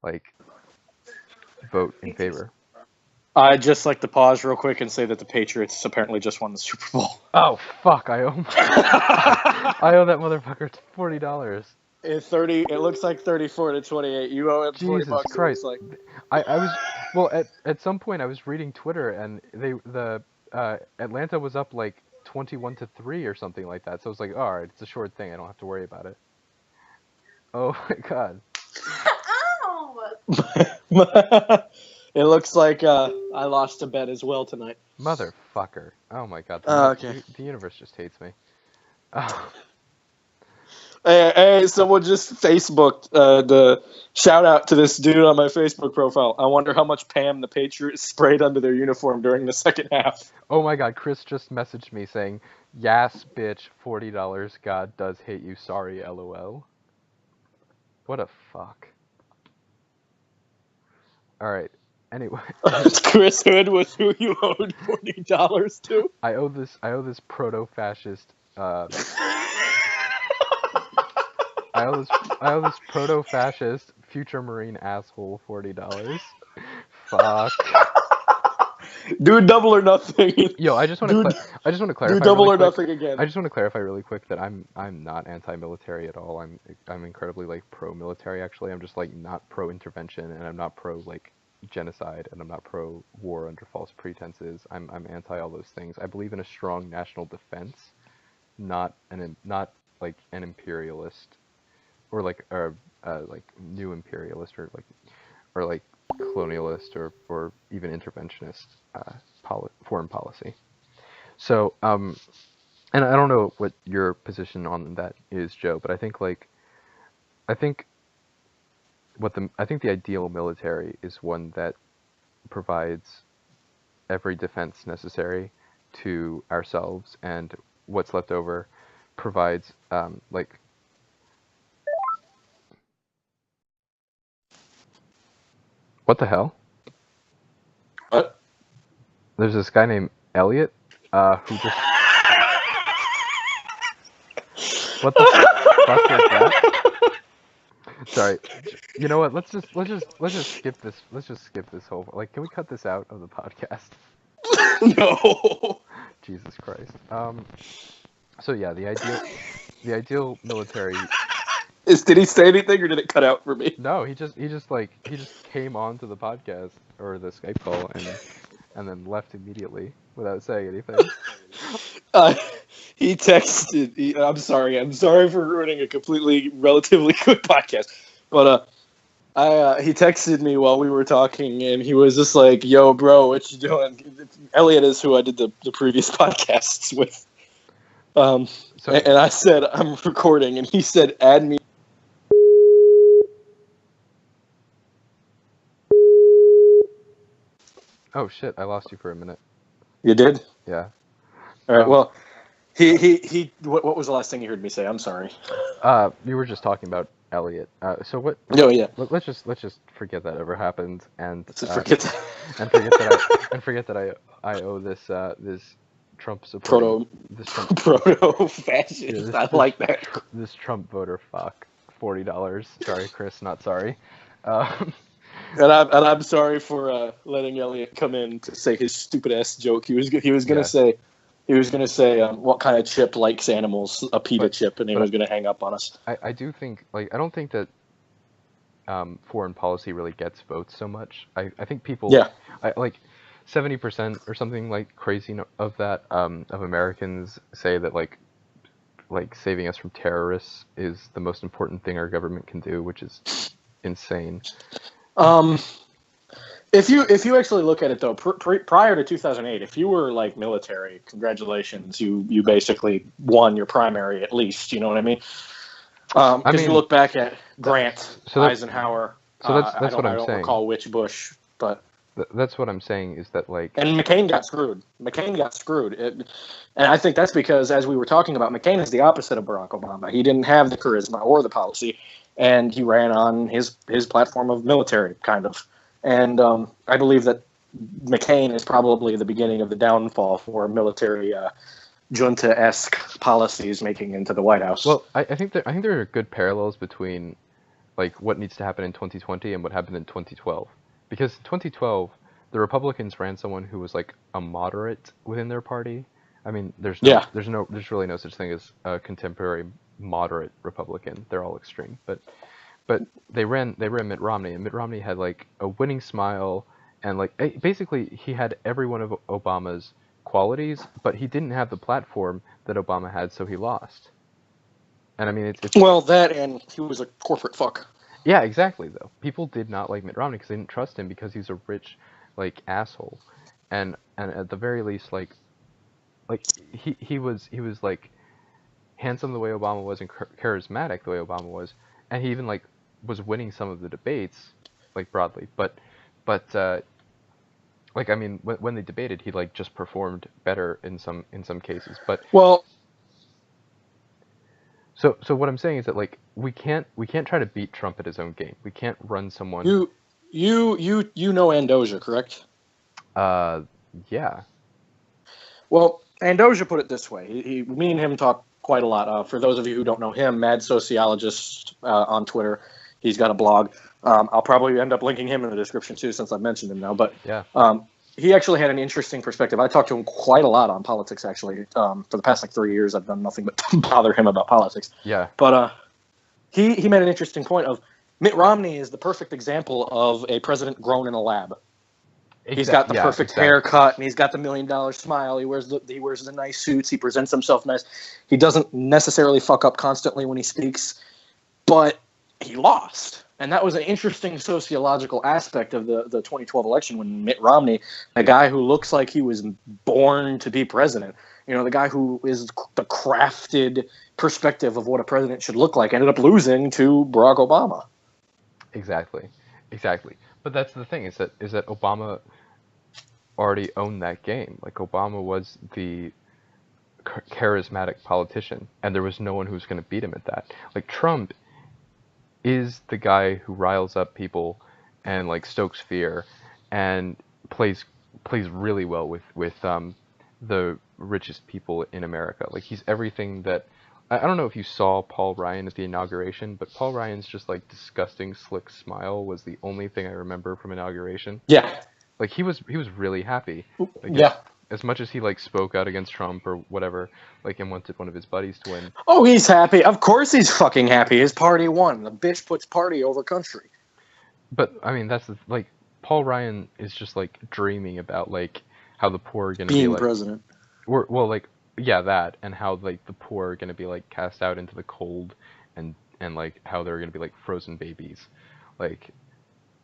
like vote in favor. I'd just like to pause real quick and say that the Patriots apparently just won the Super Bowl. Oh fuck! I owe that motherfucker $40. It looks like 34-28. You owe him $40. Jesus Christ! It looks like. I was at some point I was reading Twitter and Atlanta was up like 21-3 or something like that. So I was like, all right, it's a short thing. I don't have to worry about it. Oh my god. Ow! It looks like I lost a bet as well tonight. Motherfucker. Oh my god. Okay. The universe just hates me. Hey, someone just Facebooked the shout out to this dude on my Facebook profile. I wonder how much Pam the Patriots sprayed under their uniform during the second half. Oh my god, Chris just messaged me saying, "Yas, bitch, $40. God does hate you. Sorry, LOL." What a fuck. Alright, anyway. Chris Hood was who you owed $40 to? I owe this proto-fascist, I owe this proto-fascist future Marine asshole $40. Fuck. Do double or nothing. Yo, I just want to clarify. Do double really or quick. nothing again. I just want to clarify really quick that I'm not anti-military at all. I'm incredibly like pro-military actually. I'm just like not pro-intervention and I'm not pro like genocide and I'm not pro-war under false pretenses. I'm anti all those things. I believe in a strong national defense, not like an imperialist or like new imperialist or like colonialist or even interventionist foreign policy. So and I don't know what your position on that is, Joe, but I think the ideal military is one that provides every defense necessary to ourselves, and what's left over provides like what the hell? What? There's this guy named Elliot who just what the fuck is that? Sorry. You know what? Let's just skip this. Let's just skip this whole. Like, can we cut this out of the podcast? No. Jesus Christ. So yeah, the ideal military. Did he say anything or did it cut out for me? No, he just came on to the podcast or the Skype call and then left immediately without saying anything. He texted. I'm sorry for ruining a relatively good podcast. But he texted me while we were talking, and he was just like, "Yo, bro, what you doing?" Elliot is who I did the previous podcasts with. And I said, "I'm recording," and he said, "Add me." Oh shit! I lost you for a minute. You did? Yeah. All right. Well, he. What was the last thing you heard me say? I'm sorry. You were just talking about Elliot. So what? Oh yeah. Let's just forget that ever happened and forget that. and forget that I owe this Trump supporter proto-fascist. Yeah, I like that. This Trump voter fuck $40. Sorry, Chris, not sorry. And I'm sorry for letting Elliot come in to say his stupid ass joke. He was gonna say what kind of chip likes animals, a PETA chip, and he was gonna hang up on us. I do think I don't think that foreign policy really gets votes so much. I think people 70% or something like crazy of that of Americans say that like saving us from terrorists is the most important thing our government can do, which is insane. If you actually look at it though, prior to 2008, if you were like military, congratulations, you basically won your primary at least. You know what I mean? Because you look back at Grant, Eisenhower. So that's what I'm saying. I don't recall which Bush, but that's what I'm saying is that like. And McCain got screwed. And I think that's because, as we were talking about, McCain is the opposite of Barack Obama. He didn't have the charisma or the policy, and he ran on his platform of military kind of. And I believe that McCain is probably the beginning of the downfall for military junta-esque policies making into the White House. Well, I think there are good parallels between like what needs to happen in 2020 and what happened in 2012. Because in 2012, the Republicans ran someone who was like a moderate within their party. I mean, there's really no such thing as a contemporary moderate Republican. They're all extreme. But they ran Mitt Romney, and Mitt Romney had like a winning smile, and like basically he had every one of Obama's qualities, but he didn't have the platform that Obama had, so he lost. And I mean, it's well, that and he was a corporate fuck. Yeah, exactly. Though people did not like Mitt Romney because they didn't trust him because he's a rich, like asshole, and at the very least, like he was like handsome the way Obama was and charismatic the way Obama was, and he even like was winning some of the debates, like broadly, but like I mean when they debated, he like just performed better in some cases, but well. So what I'm saying is that like we can't try to beat Trump at his own game. We can't run someone. You know Andoja, correct? Yeah. Well, Andoja put it this way. Me and him talk quite a lot. For those of you who don't know him, Mad Sociologist on Twitter. He's got a blog. I'll probably end up linking him in the description too, since I've mentioned him now. But yeah. He actually had an interesting perspective. I talked to him quite a lot on politics, actually. For the past like 3 years, I've done nothing but bother him about politics. Yeah. But he made an interesting point of Mitt Romney is the perfect example of a president grown in a lab. He's got the perfect haircut, and he's got the $1 million smile. He wears the nice suits. He presents himself nice. He doesn't necessarily fuck up constantly when he speaks, but he lost. And that was an interesting sociological aspect of the 2012 election when Mitt Romney, a guy who looks like he was born to be president, the guy who is the crafted perspective of what a president should look like, ended up losing to Barack Obama. Exactly. But that's the thing is that Obama already owned that game. Like Obama was the charismatic politician, and there was no one who was going to beat him at that. Like Trump is the guy who riles up people and like stokes fear and plays really well with the richest people in America. Like he's everything that I don't know if you saw Paul Ryan at the inauguration, but Paul Ryan's just like disgusting slick smile was the only thing I remember from inauguration. Yeah. Like he was really happy. Like, yeah. As much as he like spoke out against Trump or whatever, like and wanted one of his buddies to win. Oh, he's happy. Of course he's fucking happy. His party won. The bitch puts party over country. But I mean, that's like Paul Ryan is just like dreaming about like how the poor are going to be like president. Well, like yeah, that and how like the poor are going to be like cast out into the cold and like how they're going to be like frozen babies, like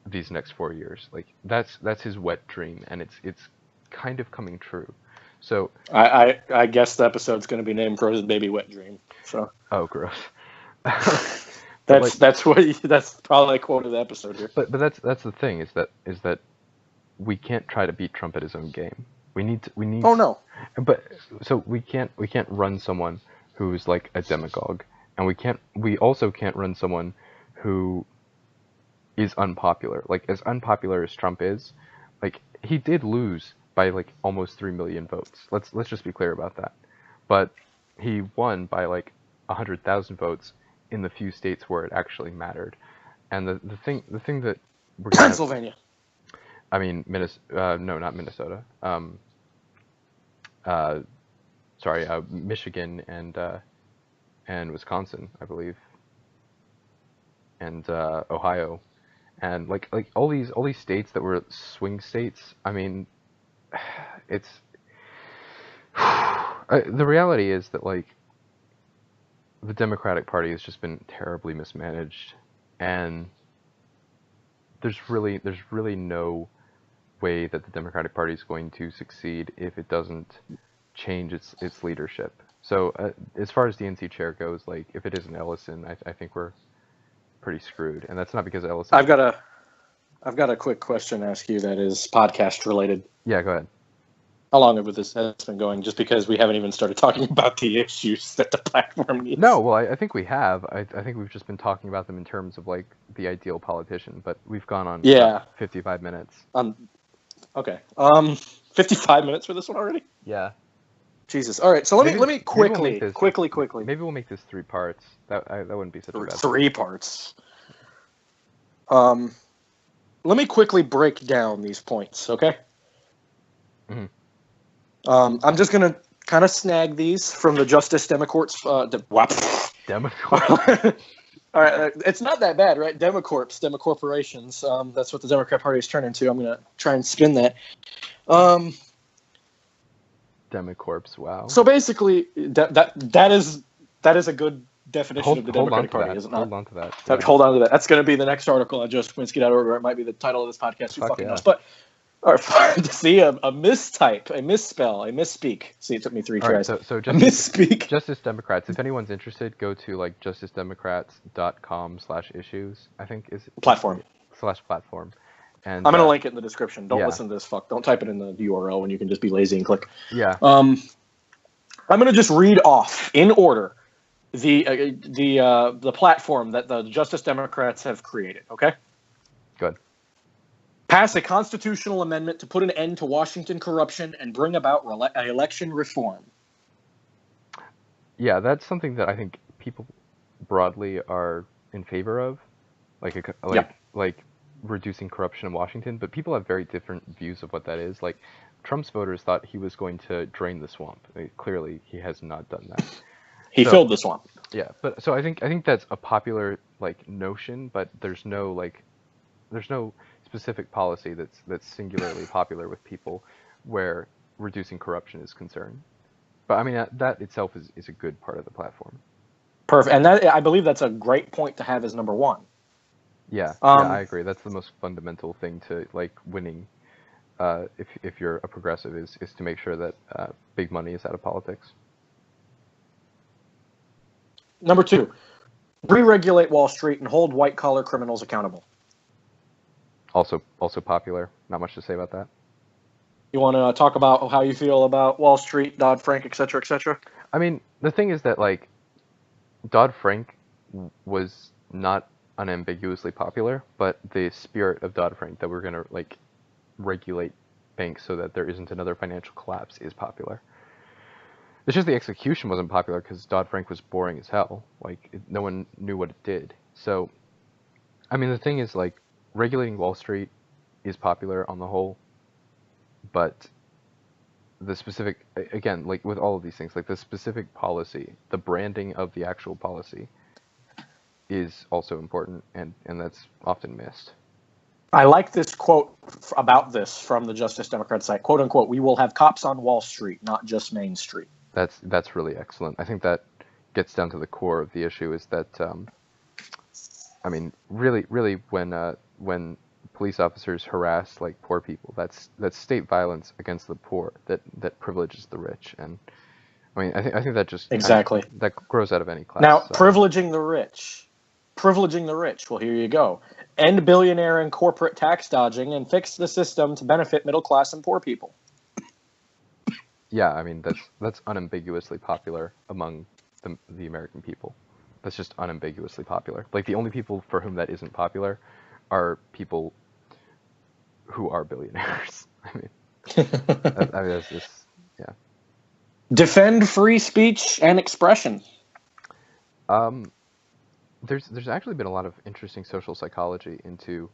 these next 4 years. Like that's his wet dream, and it's kind of coming true. So I guess the episode's going to be named Frozen Baby Wet Dream. So oh, gross. that's probably a quote of the episode here. But that's the thing is that we can't try to beat Trump at his own game. We need. Oh no. But so we can't run someone who's like a demagogue, and we also can't run someone who is unpopular. Like as unpopular as Trump is, like he did lose by like almost 3 million votes. Let's just be clear about that. But he won by like 100,000 votes in the few states where it actually mattered. And the thing that we're gonna Pennsylvania. I mean, no, not Minnesota. Michigan and Wisconsin, I believe, and Ohio, and like all these states that were swing states. I mean, it's the reality is that like the Democratic Party has just been terribly mismanaged, and there's really no way that the Democratic Party is going to succeed if it doesn't change its leadership. So as far as DNC chair goes, like if it isn't Ellison, I think we're pretty screwed, and that's not because Ellison. I've got a quick question to ask you that is podcast related. Yeah, go ahead. How long have this been going? Just because we haven't even started talking about the issues that the platform needs. No, well, I think we have. I think we've just been talking about them in terms of like the ideal politician, but we've gone on 55 minutes. Okay. 55 minutes for this one already? Yeah. Jesus. All right. So let me quickly. Maybe we'll make this 3 parts. That wouldn't be such a bad. 3 parts. Let me quickly break down these points, okay? Mm-hmm. I'm just gonna kind of snag these from the Justice Democorps. Democorps. All right, it's not that bad, right? Democorporations. That's what the Democrat Party has turned into. I'm gonna try and spin that. Democorps. Wow. So basically, that is a good definition of the Democratic Party, is it not? Hold on to that. Yeah. Hold on to that. That's going to be the next article on JosephKaminski.org, or it might be the title of this podcast. Who fucking knows? But see, a mistype, a misspell, a misspeak. See, it took me 3 tries. Right, so misspeak. Justice Democrats. If anyone's interested, go to like justicedemocrats.com/issues. I think is platform. /platform. And I'm going to link it in the description. Don't listen to this fuck. Don't type it in the URL when you can just be lazy and click. Yeah. I'm going to just read off in order the platform that the Justice Democrats have created. Okay. Good. Pass a constitutional amendment to put an end to Washington corruption and bring about election reform. Yeah, that's something that I think people broadly are in favor of, like reducing corruption in Washington. But people have very different views of what that is. Like, Trump's voters thought he was going to drain the swamp. I mean, clearly, he has not done that. He filled the swamp. Yeah, but so I think that's a popular notion, but there's no specific policy that's singularly popular with people where reducing corruption is concerned. But I mean that itself is a good part of the platform. Perfect, and I believe that's a great point to have as number 1. Yeah, I agree. That's the most fundamental thing to winning. If you're a progressive, is to make sure that big money is out of politics. Number 2, re-regulate Wall Street and hold white-collar criminals accountable. Also popular. Not much to say about that. You want to talk about how you feel about Wall Street, Dodd-Frank, et cetera, et cetera? I mean, the thing is that Dodd-Frank was not unambiguously popular, but the spirit of Dodd-Frank that we're going to regulate banks so that there isn't another financial collapse is popular. It's just the execution wasn't popular because Dodd-Frank was boring as hell. No one knew what it did. So, I mean, the thing is, regulating Wall Street is popular on the whole, but the specific, again, with all of these things, the specific policy, the branding of the actual policy is also important, and that's often missed. I like this quote about this from the Justice Democrat site, quote unquote, "We will have cops on Wall Street, not just Main Street." That's really excellent. I think that gets down to the core of the issue is that, I mean, really when police officers harass poor people, that's state violence against the poor that privileges the rich, and I mean I think that just exactly that grows out of any class. Now, privileging the rich. Well, here you go. End billionaire and corporate tax dodging and fix the system to benefit middle class and poor people. Yeah, I mean that's unambiguously popular among the American people. That's just unambiguously popular. The only people for whom that isn't popular are people who are billionaires. I mean, that's just, yeah. Defend free speech and expression. There's actually been a lot of interesting social psychology into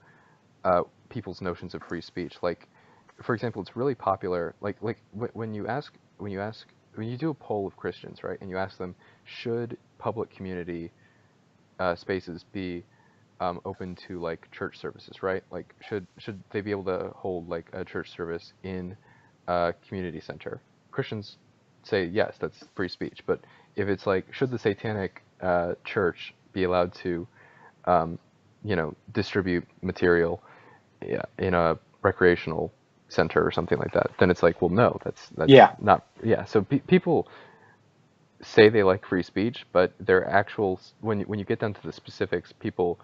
people's notions of free speech. For example, it's really popular. When you do a poll of Christians, right, and you ask them, should public community spaces be open to church services, right? Should they be able to hold a church service in a community center? Christians say yes, that's free speech. But if it's should the Satanic Church be allowed to, distribute material in a recreational center or something like that, then it's well, no, that's not. Yeah. So people say they like free speech, but their actual, when you get down to the specifics, people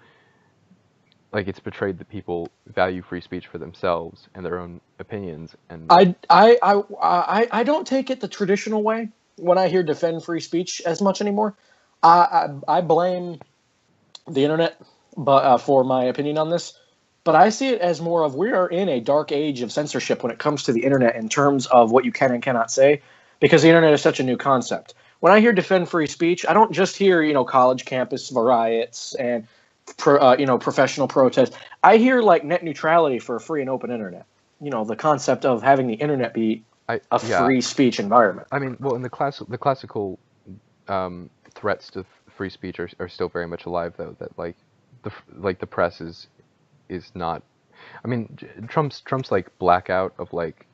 it's betrayed that people value free speech for themselves and their own opinions. And I don't take it the traditional way when I hear defend free speech as much anymore. I blame the internet, but for my opinion on this. but I see it as more of we are in a dark age of censorship when it comes to the internet in terms of what you can and cannot say, because the internet is such a new concept. When I hear defend free speech, I don't just hear, college campus riots and, professional protests. I hear like net neutrality for a free and open internet. The concept of having the internet be a free speech environment. I mean, well, in the classical threats to free speech are still very much alive, though. That the press is not. I mean, Trump's like blackout of like,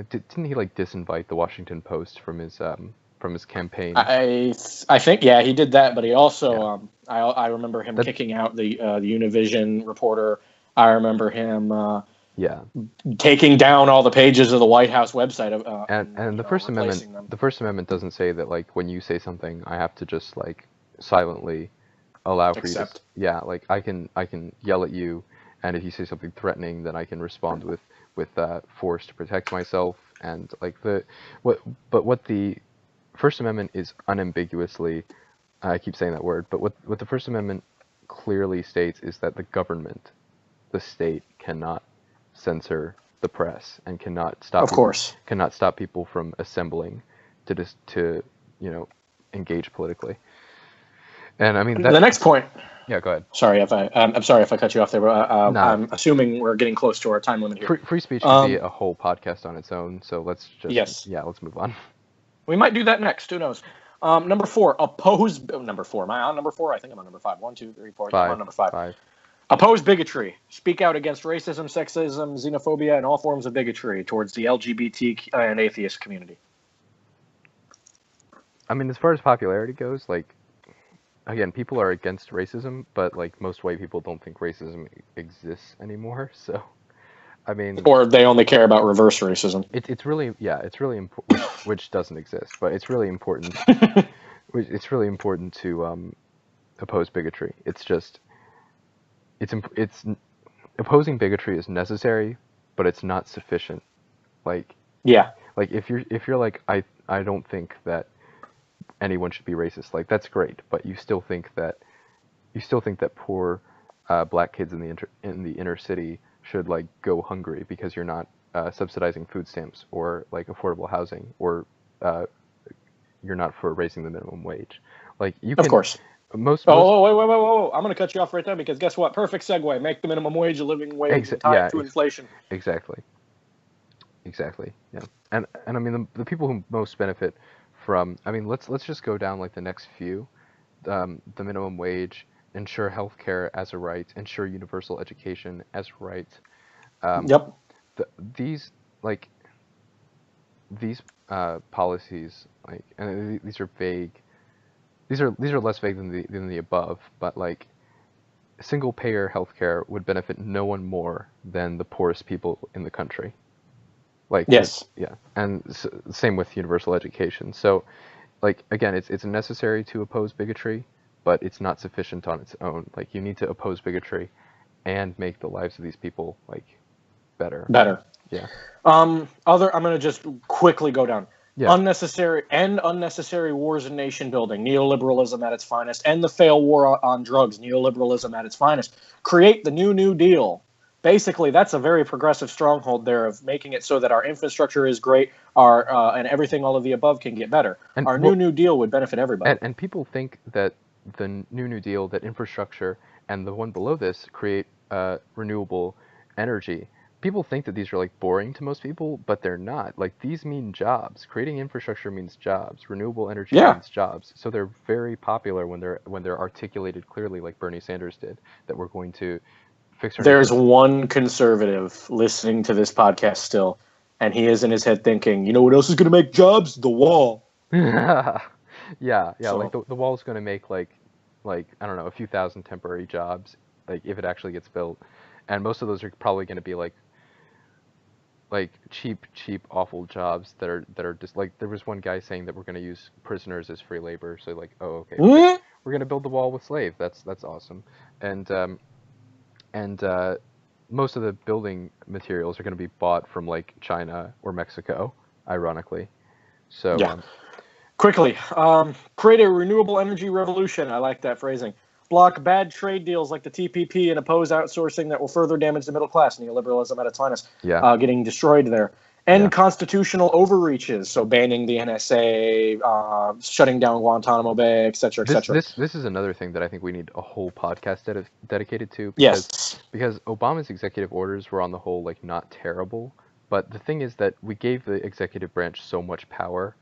didn't he like disinvite the Washington Post from his campaign? I think he did that, but he also I remember him kicking out the Univision reporter. I remember him taking down all the pages of the White House website and the First Amendment them. The First Amendment doesn't say that like when you say something I have to just like silently allow for Accept. you to like I can yell at you, and if you say something threatening then I can respond with force to protect myself, and like what the First Amendment is unambiguously, I keep saying that word, but what the First Amendment clearly states is that the government, the state, cannot censor the press and cannot stop people from assembling to engage politically. And I mean the next point. Yeah, go ahead. I'm sorry if I cut you off there, but I'm assuming we're getting close to our time limit here. Free speech could be a whole podcast on its own, so let's just let's move on. We might do that next. Who knows? Number 4, oppose. Number 4. Am I on number 4? I think I'm on number 5. 1, 2, 3, 4. I'm on number 5. Oppose bigotry. Speak out against racism, sexism, xenophobia, and all forms of bigotry towards the LGBT and atheist community. I mean, as far as popularity goes, like, again, people are against racism, but like most white people don't think racism exists anymore. So, I mean, or they only care about reverse racism. It's really important, which doesn't exist, but it's really important. It's really important to oppose bigotry. It's opposing bigotry is necessary, but it's not sufficient. Like if you're like I don't think that anyone should be racist, like that's great, but you still think that poor black kids in the inner city should like go hungry because you're not subsidizing food stamps or like affordable housing, or you're not for raising the minimum wage. Like you can, of course. Wait! I'm going to cut you off right there because guess what? Perfect segue. Make the minimum wage a living wage and tie it to inflation. Exactly. Yeah. And I mean the people who most benefit from, I mean, let's just go down like the next few. The minimum wage, ensure healthcare as a right, ensure universal education as a right. These policies, like, and these are vague. These are less vague than the above, but like single payer healthcare would benefit no one more than the poorest people in the country. Like yes, and same with universal education. So, like again, it's necessary to oppose bigotry, but it's not sufficient on its own. Like you need to oppose bigotry, and make the lives of these people like better. Yeah. I'm gonna just quickly go down. Yeah. Unnecessary wars and nation building, neoliberalism at its finest, end the failed war on drugs, neoliberalism at its finest. Create the New Deal. Basically, that's a very progressive stronghold there of making it so that our infrastructure is great, and everything, all of the above, can get better. And our New Deal would benefit everybody. And people think that the New Deal, that infrastructure, and the one below this create renewable energy. People think that these are like boring to most people, but they're not. Like these mean jobs. Creating infrastructure means jobs. Renewable energy means jobs. So they're very popular when they're articulated clearly, like Bernie Sanders did, that we're going to fix our. There's one conservative listening to this podcast still, and he is in his head thinking, you know what else is going to make jobs? The wall. Yeah. So, like the wall is going to make like I don't know, a few thousand temporary jobs, like if it actually gets built, and most of those are probably going to be like cheap awful jobs that are just like, there was one guy saying that we're going to use prisoners as free labor, so like, oh okay, we're going to build the wall with slaves. That's awesome. And most of the building materials are going to be bought from like China or Mexico, ironically. So quickly, create a renewable energy revolution. I like that phrasing. block bad trade deals like the TPP and oppose outsourcing that will further damage the middle class. Neoliberalism at its finest, getting destroyed there. End constitutional overreaches, so banning the NSA, shutting down Guantanamo Bay, et cetera, et cetera. This is another thing that I think we need a whole podcast dedicated to. Because Obama's executive orders were on the whole like not terrible, but the thing is that we gave the executive branch so much power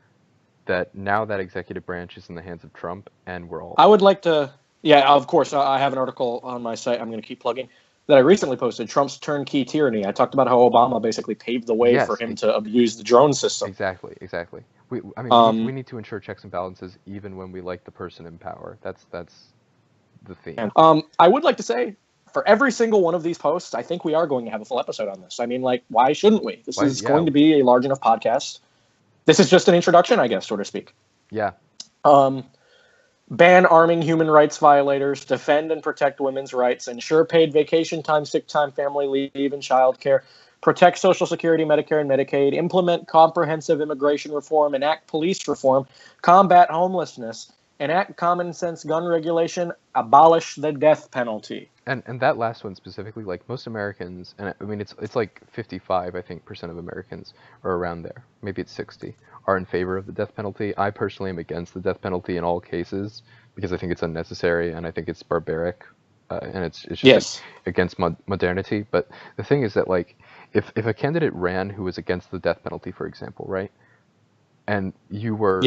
that now that executive branch is in the hands of Trump, and we're all... I would like to... Yeah, of course. I have an article on my site I'm going to keep plugging that I recently posted, Trump's turnkey tyranny. I talked about how Obama basically paved the way for him to abuse the drone system. Exactly. We need to ensure checks and balances even when we like the person in power. That's the theme. I would like to say, for every single one of these posts, I think we are going to have a full episode on this. I mean, like, why shouldn't we? This is going to be a large enough podcast. This is just an introduction, I guess, so to speak. Yeah. Ban arming human rights violators, defend and protect women's rights, ensure paid vacation time, sick time, family leave, and childcare, protect Social Security, Medicare, and Medicaid, implement comprehensive immigration reform, enact police reform, combat homelessness, enact common sense gun regulation, abolish the death penalty. And that last one specifically, like most Americans, and I mean it's like 55, I think, % of Americans are around there. Maybe it's 60. Are in favor of the death penalty. I personally am against the death penalty in all cases because I think it's unnecessary and I think it's barbaric, and it's just like, against modernity. But the thing is that like if a candidate ran who was against the death penalty, for example, right, and you were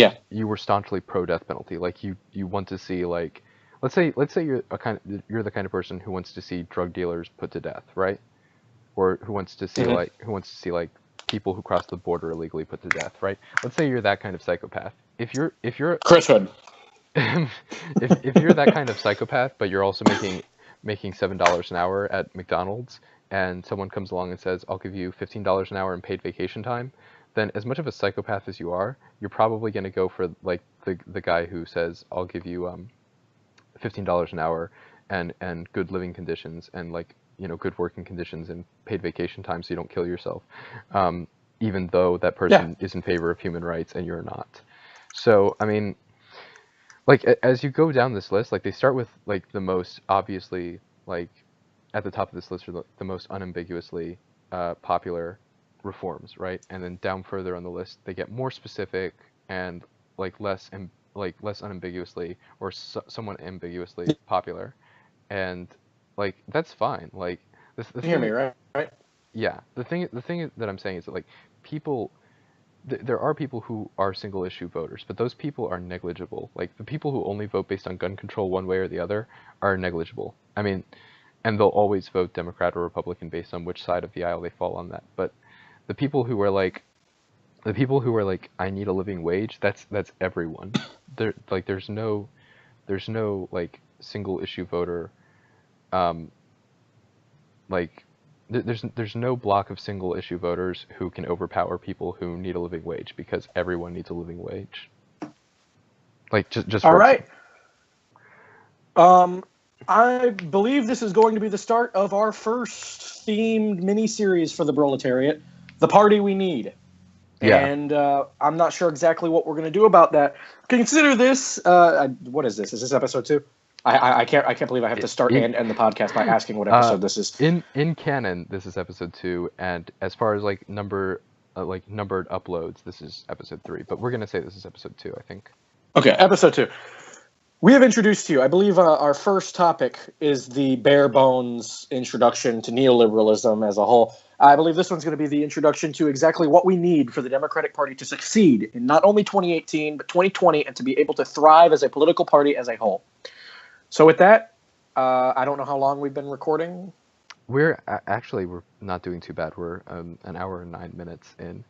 staunchly pro death penalty, like you want to see like let's say you're the kind of person who wants to see drug dealers put to death, right, or who wants to see like people who cross the border illegally put to death, right? Let's say you're that kind of psychopath. If you're Chris Hood. if you're that kind of psychopath, but you're also making $7 an hour at McDonald's, and someone comes along and says, "I'll give you $15 an hour in paid vacation time," then as much of a psychopath as you are, you're probably going to go for like the guy who says, "I'll give you $15 an hour and good living conditions and like good working conditions and paid vacation time so you don't kill yourself," even though that person is in favor of human rights and you're not. So, I mean, like, as you go down this list, like, they start with, like, the most obviously, like, at the top of this list are the most unambiguously popular reforms, right? And then down further on the list, they get more specific and, like, less unambiguously or somewhat ambiguously popular. And like that's fine. Like the you hear me, right? Yeah. The thing that I'm saying is that like people, there are people who are single issue voters, but those people are negligible. Like the people who only vote based on gun control one way or the other are negligible. I mean, and they'll always vote Democrat or Republican based on which side of the aisle they fall on that. But the people who are like, I need a living wage, that's everyone. There's no like single issue voter. There's no block of single issue voters who can overpower people who need a living wage because everyone needs a living wage. Like just all right. I believe this is going to be the start of our first themed mini-series for the Broletariat, The Party We Need. Yeah. And I'm not sure exactly what we're going to do about that. Consider this. What is this? Is this episode 2? I can't believe I have to start and end the podcast by asking what episode this is. In canon, this is episode 2, and as far as like numbered uploads, this is episode 3. But we're gonna say this is episode 2, I think. Okay, episode 2. We have introduced to you, I believe, our first topic is the bare bones introduction to neoliberalism as a whole. I believe this one's going to be the introduction to exactly what we need for the Democratic Party to succeed in not only 2018 but 2020, and to be able to thrive as a political party as a whole. So with that, I don't know how long we've been recording. We're not doing too bad. We're an hour and 9 minutes in.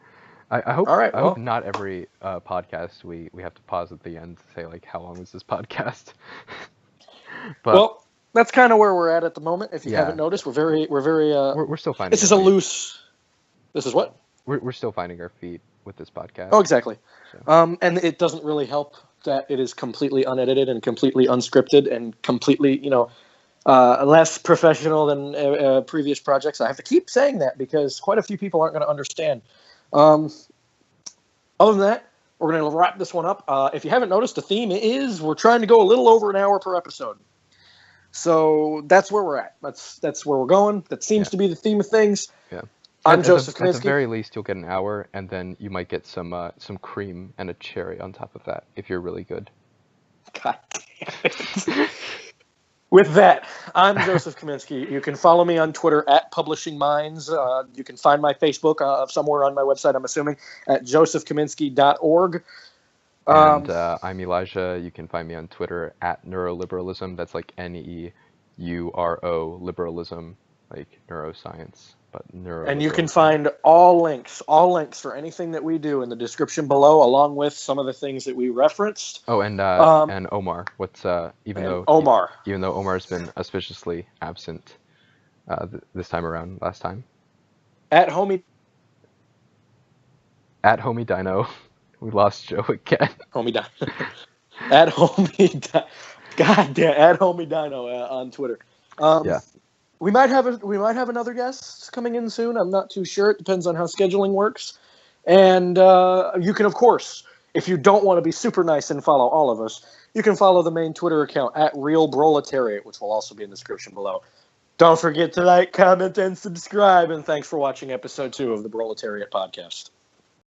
I hope. All right. I hope not every podcast we have to pause at the end to say like, how long is this podcast? But well, that's kind of where we're at the moment. If you haven't noticed, we're still finding. This is a loose. This is what? We're still finding our feet with this podcast. Oh, exactly. So. And it doesn't really help that it is completely unedited and completely unscripted and completely, less professional than previous projects. I have to keep saying that because quite a few people aren't going to understand. Other than that, we're going to wrap this one up. If you haven't noticed, the theme is we're trying to go a little over an hour per episode. So that's where we're at. That's where we're going. That seems to be the theme of things. Yeah. I'm Joseph Kaminski. At the very least, you'll get an hour, and then you might get some cream and a cherry on top of that if you're really good. God damn it. With that, I'm Joseph Kaminski. You can follow me on Twitter at Publishing Minds. You can find my Facebook somewhere on my website, I'm assuming, at josephkaminski.org. And I'm Elijah. You can find me on Twitter at neuroliberalism. That's like Neuro liberalism, like neuroscience, but neuroliberalism. And you can find all links for anything that we do in the description below, along with some of the things that we referenced. Oh, and Omar. Even though Omar's been auspiciously absent this time around, last time. At Homie Dino. We lost Joe again. Homie Dino. At Homie Dino. God damn, at Homie Dino on Twitter. Yeah. We might have another guest coming in soon. I'm not too sure. It depends on how scheduling works. And you can, of course, if you don't want to be super nice and follow all of us, you can follow the main Twitter account at Real Broletariat, which will also be in the description below. Don't forget to like, comment, and subscribe. And thanks for watching episode 2 of the Broletariat Podcast.